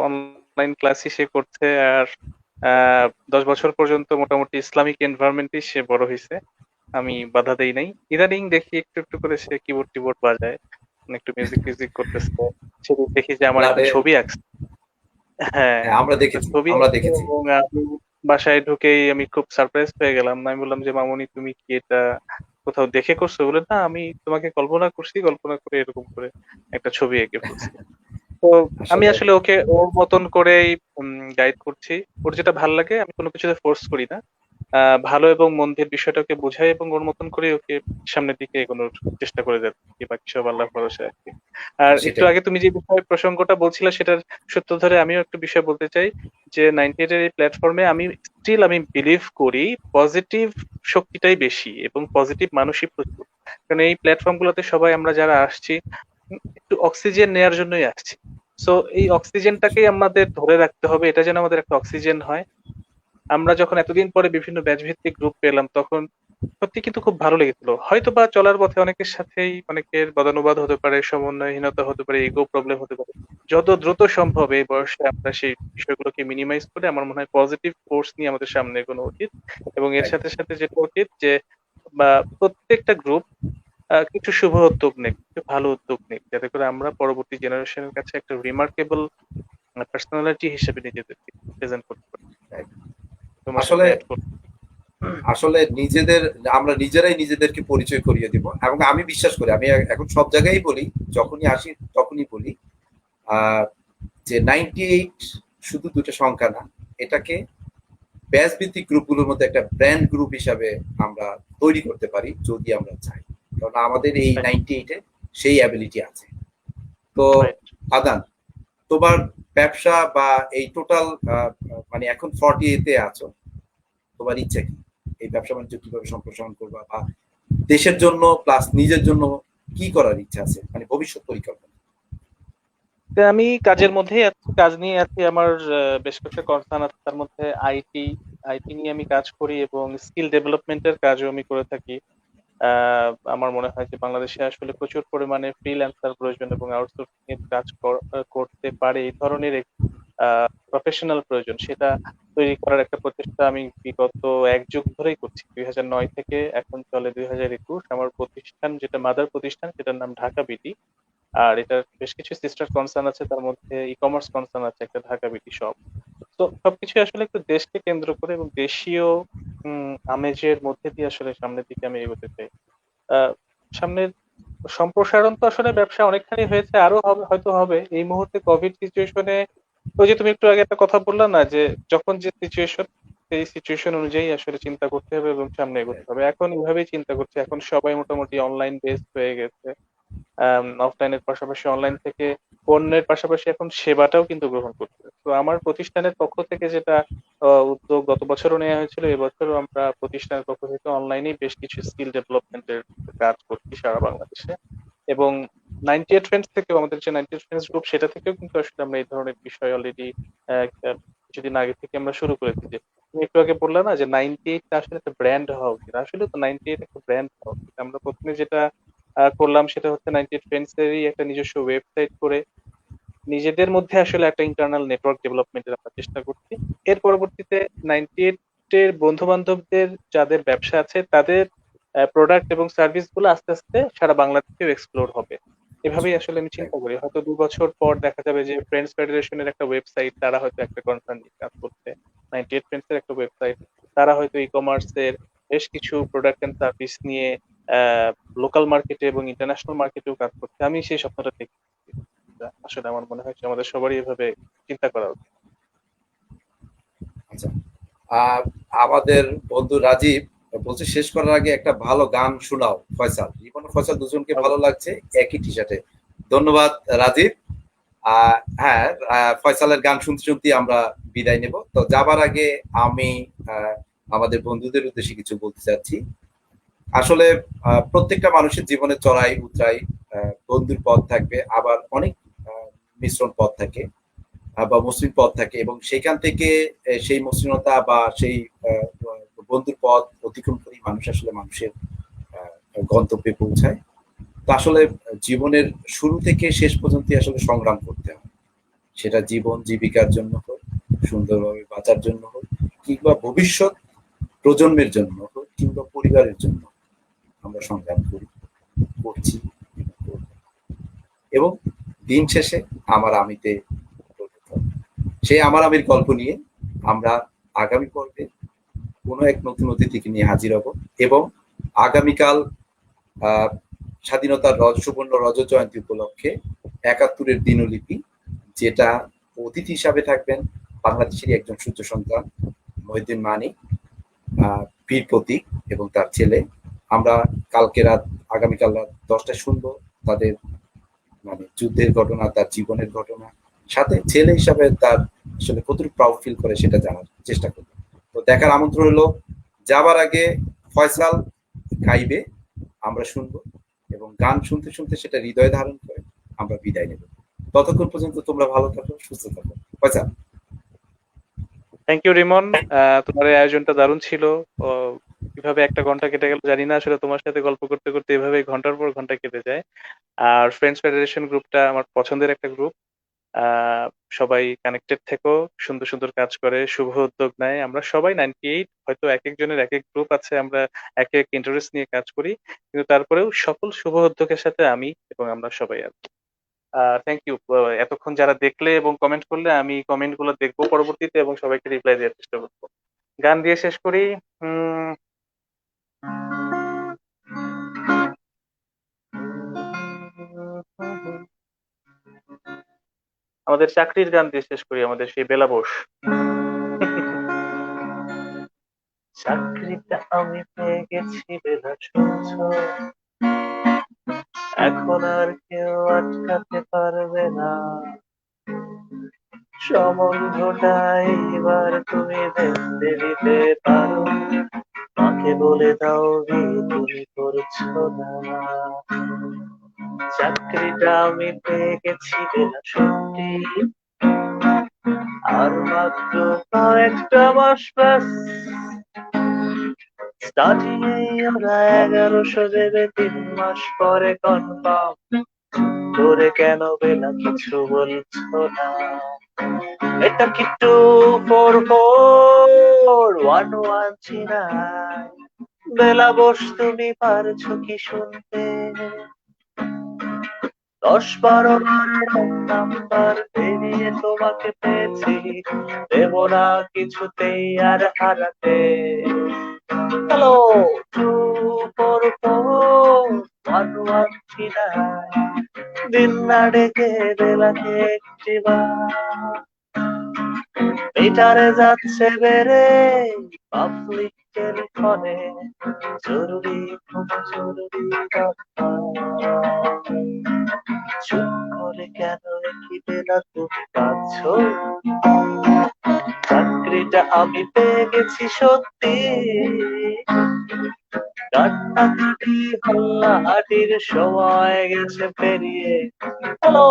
অনলাইন ক্লাসই সে করছে। আর 10 বছর পর্যন্ত মোটামুটি ইসলামিক এনভায়রনমেন্টই সে বড় হয়েছে। আমি বাধা দেই নাই। ইদানিং দেখি একটু একটু করে সে কিবোর্ড টিবোর্ড বাজায়, একটু মিউজিক টিউজিক করতেছে। সেদিন দেখি যে আমার একটা ক্লাবে, ছবি আঁকছে। হ্যাঁ, হ্যাঁ আমরা একটা দেখেছি, ছবি আমরা আঁকছে দেখেছি। এবং আমি বাসায় ঢুকেই আমি খুব সারপ্রাইজ হয়ে গেলাম। আমি বললাম যে, মামুনি তুমি কি এটা কোথাও দেখে করছো? বলে, না আমি তোমাকে কল্পনা করছি, কল্পনা করে এরকম করে একটা ছবি এঁকে ফেলছি। তো আমি আসলে আসলে ওকে ওর মতন করেই গাইড করছি। ওর যেটা ভাল লাগে আমি কোনো কিছুতে ফোর্স করি না। ভালো এবং মন্দের বিষয়টা ওকে বোঝাই এবং ওর মতন করে ওকে সামনের দিকে এগোনোর চেষ্টা করে যাচ্ছি। বাকি সব আল্লাহর ভরসায় আরকি। আর একটু সেটাই। আগে তুমি যে বিষয়ে প্রসঙ্গটা বলছিলে সেটার সূত্র ধরে আমিও একটু বিষয় বলতে চাই যে 98 এর এই প্ল্যাটফর্মে আমি বিলিভ করি পজিটিভ শক্তিটাই বেশি এবং পজিটিভ মানুষই প্রচুর। কারণ এই প্ল্যাটফর্ম গুলোতে সবাই আমরা যারা আসছি একটু অক্সিজেন নেয়ার জন্যই আসছি। সো এই অক্সিজেনটাকেই আমাদের ধরে রাখতে হবে, এটা যেন আমাদের একটা অক্সিজেন হয়। আমরা যখন এতদিন পরে বিভিন্ন ব্যাচ ভিত্তিক গ্রুপ পেলাম তখন সত্যি কিন্তু খুব ভালো লেগেছিল। হয়তোবা চলার পথে অনেকের সাথেই অনেকের বদানুবাদ হতে পারে, সমন্বয়হীনতা হতে পারে, ইগো প্রবলেম হতে পারে। যত দ্রুত সম্ভব এই বয়সে আমরা সেই বিষয়গুলোকে মিনিমাইজ করে আমার মনে হয় পজিটিভ ফোর্স নিয়ে আমাদের সামনে এগোনো উচিত। এবং এর সাথে সাথে যেটা উচিত যে বা প্রত্যেকটা গ্রুপ কিছু শুভ উদ্যোগ নিক, কিছু ভালো উদ্যোগ নিক, যাতে করে আমরা পরবর্তী জেনারেশনের কাছে একটা রিমার্কেবল পার্সোনালিটি হিসেবে নিজেদেরকে প্রেজেন্ট করতে পারি। তোমার সাথে আসলে অ্যাড করতে। আসলে নিজেদের, আমরা নিজেরাই নিজেদেরকে পরিচয় করিয়ে দিব। এবং আমি বিশ্বাস করি, আমি এখন সব জায়গায় বলি, যখনই আসি তখনই বলি, আহ যে 98 শুধু দুটো সংখ্যা না, এটাকে ব্যাচ ভিত্তিক গ্রুপগুলোর মধ্যে একটা ব্র্যান্ড গ্রুপ হিসাবে আমরা তৈরি করতে পারি যদি আমরা চাই। কারণ আমাদের এই 98-এ সেই অ্যাবিলিটি আছে। তো রাইট। আদান, তোমার ব্যবসা বা এই টোটাল, মানে এখন 40-তে আছো, তোমার ইচ্ছা কি এই ব্যবসা বাণিজ্য কিভাবে সম্প্রসারণ করবা, বা দেশের জন্য প্লাস নিজের জন্য কি করার ইচ্ছা আছে, মানে ভবিষ্যৎ পরিকল্পনা? তো আমি কাজের মধ্যেই আছি, কাজ নিয়ে আছি। আমার বেশ কয়েকটা কনসার্ন আছে, তার মধ্যে আইটি আইটি নিয়ে আমি কাজ করি এবং স্কিল ডেভেলপমেন্টের কাজও আমি করে থাকি। আমার মনে হয় যে বাংলাদেশে আসলে প্রচুর পরিমাণে ফ্রিল্যান্সার প্রয়োজন এবং আউটসোর্সিং এর কাজ করতে পারে এই ধরনের প্রফেশনাল প্রয়োজন, সেটা তৈরি করার একটা প্রচেষ্টা আমি বিগত 1 যুগ ধরেই করছি। 2009 থেকে এখন চলে 2021। আমার প্রতিষ্ঠান, যেটা মাদার প্রতিষ্ঠান, সেটার নাম ঢাকা বিডি। আর এটার বেশ কিছু সিস্টার কনসার্ন আছে, তার মধ্যে ই কমার্স কনসার্ন আছে একটা, ঢাকা বিডি শপ। তো সবকিছু আসলে একটু দেশকে কেন্দ্র করে এবং দেশীয় আমেজের মধ্যে দিয়ে আসলে সামনের দিকে আমি এগোতে চাই। আহ, সামনের সম্প্রসারণ তো আসলে ব্যবসা অনেকখানি হয়েছে, আরো হবে, হয়তো হবে। এই মুহূর্তে কোভিড সিচুয়েশনে ওই যে তুমি একটু আগে একটা কথা বললা না, যে যখন যে সিচুয়েশন, সেই সিচুয়েশন অনুযায়ী আসলে চিন্তা করতে হবে এবং সামনে এগোতে হবে। এখন এইভাবেই চিন্তা করছি, এখন সবাই মোটামুটি অনলাইন বেসড হয়ে গেছে। অফলাইনের পাশাপাশি অনলাইন থেকে পণ্যের পাশাপাশি এখন সেবাটাও কিন্তু গ্রহণ করছে। তো আমার প্রতিষ্ঠানের পক্ষ থেকে যেটা উদ্যোগ গত বছরও নেওয়া হয়েছিল, এবছরও আমরা প্রতিষ্ঠানের পক্ষ থেকে অনলাইনেই বেশ কিছু স্কিল ডেভেলপমেন্টের কাজ করছি সারা বাংলাদেশে। এবং 98 ফ্রেন্ডস থেকেও, আমাদের যে 98 ফ্রেন্ডস গ্রুপ, সেটা থেকেও কিন্তু আসলে আমরা এই ধরনের বিষয় অলরেডি কিছুদিন আগে থেকে আমরা শুরু করেছি। যে তুমি একটু আগে বললে না যে 98টা আসলে একটা ব্র্যান্ড হওয়া উচিত, আসলে তো 98 একটা ব্র্যান্ড হওয়া উচিত। আমরা প্রথমে যেটা করলাম সেটা হচ্ছে 98 ফ্রেন্ডস এরই একটা নিজস্ব ওয়েবসাইট করে নিজেদের মধ্যে আসলে একটা ইন্টারনাল নেটওয়ার্ক ডেভেলপমেন্টের আমরা চেষ্টা করছি। এর পরবর্তীতে 98 এর বন্ধু বান্ধবদের যাদের ব্যবসা আছে, তাদের প্রোডাক্ট এবং সার্ভিস গুলো আস্তে আস্তে সারা বাংলাদেশেও এক্সপ্লোর হবে। এভাবেই আসলে আমি চিন্তা করি, হয়তো 2 বছর পর দেখা যাবে যে ফ্রেন্ডস ফেডারেশনের একটা ওয়েবসাইট, তারা হয়তো একটা কনসার্ন নিয়ে কাজ করছে। 98 ফ্রেন্ডস এর একটা ওয়েবসাইট, তারা হয়তো ই কমার্সের বেশ কিছু প্রোডাক্ট এন্ড সার্ভিস নিয়ে লোকাল মার্কেটে এবং ইন্টারন্যাশনাল মার্কেটেও কাজ করছে। আমি সেই স্বপ্নটা দেখি। আসলে আমার মনে হয় যে আমাদের সবারই এভাবে চিন্তা করা উচিত। আচ্ছা, আর আমাদের বন্ধু রাজীব বলছে শেষ করার আগে একটা ভালো গান শোনাও। ফয়সাল, রিপন ও ফয়সাল দুজনকে ভালো লাগছে একই টি শার্টে। ধন্যবাদ রাজীব। হ্যাঁ, ফয়সালের গান শুনতে শুনতে আমরা বিদায় নেব। তো যাবার আগে আমি আমাদের বন্ধুদের উদ্দেশ্যে কিছু বলতে চাচ্ছি। আসলে প্রত্যেকটা মানুষের জীবনে চড়াই উতরাই বন্ধুর পথ থাকবে, আবার অনেক মিশ্রণ পথ থাকে বা মসৃণ পথ থাকে, এবং সেখান থেকে সেই মসৃণতা বা সেই আহ, বন্ধুর পথ অতিক্রম করেই মানুষ আসলে মানুষের গন্তব্যে পৌঁছায়। তো আসলে জীবনের শুরু থেকে শেষ পর্যন্ত আসলে সংগ্রাম করতে হয়, সেটা জীবন জীবিকার জন্য হোক, সুন্দরভাবে বাঁচার জন্য হোক, কিংবা ভবিষ্যৎ প্রজন্মের জন্য হোক, কিংবা পরিবারের জন্য আমরা সংগ্রাম করি, করছি এবং করব। এবং দিন শেষে আমার আমিতে পরিণত হবে। সেই আমার আমির গল্প নিয়ে আমরা আগামী পর্বে কোনো এক নতুন অতিথিকে নিয়ে হাজির হব, এবং আগামীকাল আহ, স্বাধীনতার সুবর্ণ রজত জয়ন্তী উপলক্ষে ৭১-এর দিনলিপি, যেটা অতিথি হিসাবে থাকবেন বাংলাদেশেরই একজন সূর্য সন্তান মহিউদ্দিন মানিক, বীর প্রতীক এবং তার ছেলে। আমরা আগামীকাল রাত 10টায় শুনবো তাদের মানে যুদ্ধের ঘটনা, তার জীবনের ঘটনা, সাথে ছেলে হিসাবে তার আসলে কতটুকু প্রাউড ফিল করে সেটা জানার চেষ্টা করবো। তো দেখার আমন্ত্রণ হলো। যাবার আগে ফয়সাল গাইবে, আমরা শুনবো, এবং গান শুনতে শুনতে সেটা হৃদয়ে ধারণ করে আমরা বিদায় নেব। ততক্ষণ পর্যন্ত তোমরা ভালো থাকো, সুস্থ থাকো। ফয়সাল। Thank you Rimon. তোমার এই আয়োজনটা দারুণ ছিল। কিভাবে 1 ঘন্টা কেটে গেল জানি না, আসলে তোমার সাথে গল্প করতে করতে এভাবে ঘন্টার পর ঘন্টা কেটে যায়। আর ফ্রেন্ডস ফেডারেশন গ্রুপটা আমার পছন্দের একটা গ্রুপ। আহ সবাই কানেক্টেড থেকো, সুন্দর সুন্দর কাজ করে, শুভ উদ্যোগ নেয়। আমরা সবাই 98, হয়তো এক একজনের এক এক গ্রুপ আছে, আমরা এক এক ইন্টারেস্ট নিয়ে কাজ করি, কিন্তু তারপরেও সকল শুভ উদ্যোগের সাথে আমি এবং আমরা সবাই আছি। থ্যাংক ইউ এতক্ষণ যারা দেখলে এবং কমেন্ট করলে। আমি কমেন্ট গুলো দেখবো পরবর্তীতে এবং সবাইকে রিপ্লাই দেওয়ার চেষ্টা করবো। গান দিয়ে শেষ করি। উম, আমাদের চাকরির গান দিয়ে শেষ করি, আমাদের সেই বেলা বোস। চাকরিটা আমি পেয়ে গেছি বেলা শুনছ, এখন আর কেউ আটকাতে পারবে না। সম্বন্ধটা এবার তুমি ভেস্তে দিতে পারো, মাকে বলে দাও বিয়ে তুমি করছো না। চাকরিটা আমি পেয়ে গেছি বেলা সত্যি, আর মাত্র কয়েকটা মাস ব্যাস। স্টার্টিং এ ওরা 1100 দেবে, 3 মাস পরে কনফার্ম। তোরে কেন বেলা কিছু বলছো না? এটা কি 2441139? বেলা বস, তুমি পারছো কি শুনতে? 10-12 বার নাম্বার পেরিয়ে তোমাকে পেয়েছি, দেব না কিছুতেই আর হারাতে। হ্যালো, 2441139, দিন না ডেকে বেলাকে একটিবার। মিটারে যাচ্ছে বেড়ে, পাবলিক টেলিফোনে জরুরি, খুব জরুরি দরকার। চুপ করে কেন একই বেলা তুমি পাচ্ছ? চাকরিটা আমি পেয়ে গেছি সত্যি, কান্নাকাটি হাল্লাহাটির সময় গেছে পেরিয়ে। হ্যালো,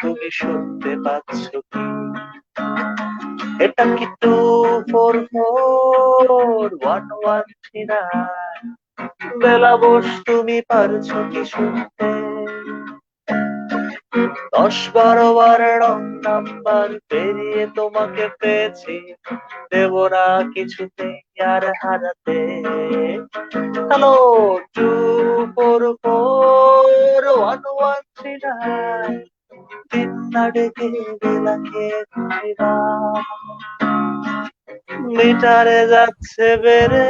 তুমি শুনতে পাচ্ছ কি? এটা কি 2441139? বেলা বস, তুমি পারছো কি শুনতে? 10-12 বার রং নাম্বার পেরিয়ে তোমাকে পেয়েছি, দেব না কিছুতেই আর হারাতে। হ্যালো, 2441139, দিন না ডেকে বেলাকে একটিবার। মিটারে যাচ্ছে বেড়ে,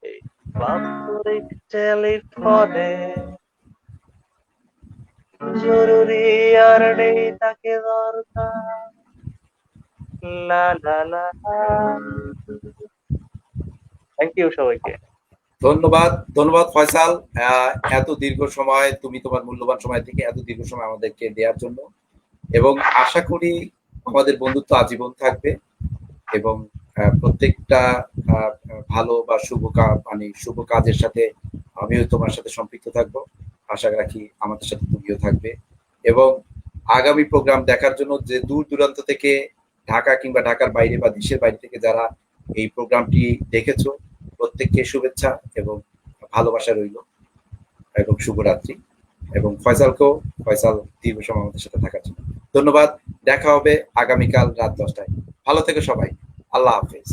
এই পাবলিক টেলিফোনে জরুরি আর নেই তাকে দরকার। লা লা লা। থ্যাংক ইউ সবাইকে। ধন্যবাদ, ধন্যবাদ ফয়সাল। এত দীর্ঘ সময় তুমি তোমার মূল্যবান সময় থেকে এত দীর্ঘ সময় আমাদেরকে দেওয়ার জন্য, এবং আশা করি আমাদের বন্ধুত্ব আজীবন থাকবে, এবং প্রত্যেকটা ভালো বা শুভ কাজের সাথে আমিও তোমার সাথে সম্পৃক্ত থাকবো। আশা রাখি আমাদের সাথে তুমিও থাকবে, এবং আগামী প্রোগ্রাম দেখার জন্য যে দূর দূরান্ত থেকে, ঢাকা কিংবা ঢাকার বাইরে বা দেশের বাইরে থেকে যারা এই প্রোগ্রামটি দেখেছো, প্রত্যেককে শুভেচ্ছা এবং ভালোবাসা রইল, এবং শুভরাত্রি। এবং ফয়সাল দীর্ঘ সময় আমাদের সাথে থাকার জন্য ধন্যবাদ। দেখা হবে আগামীকাল রাত 10টায়। ভালো থেকো সবাই। আল্লাহ হাফেজ।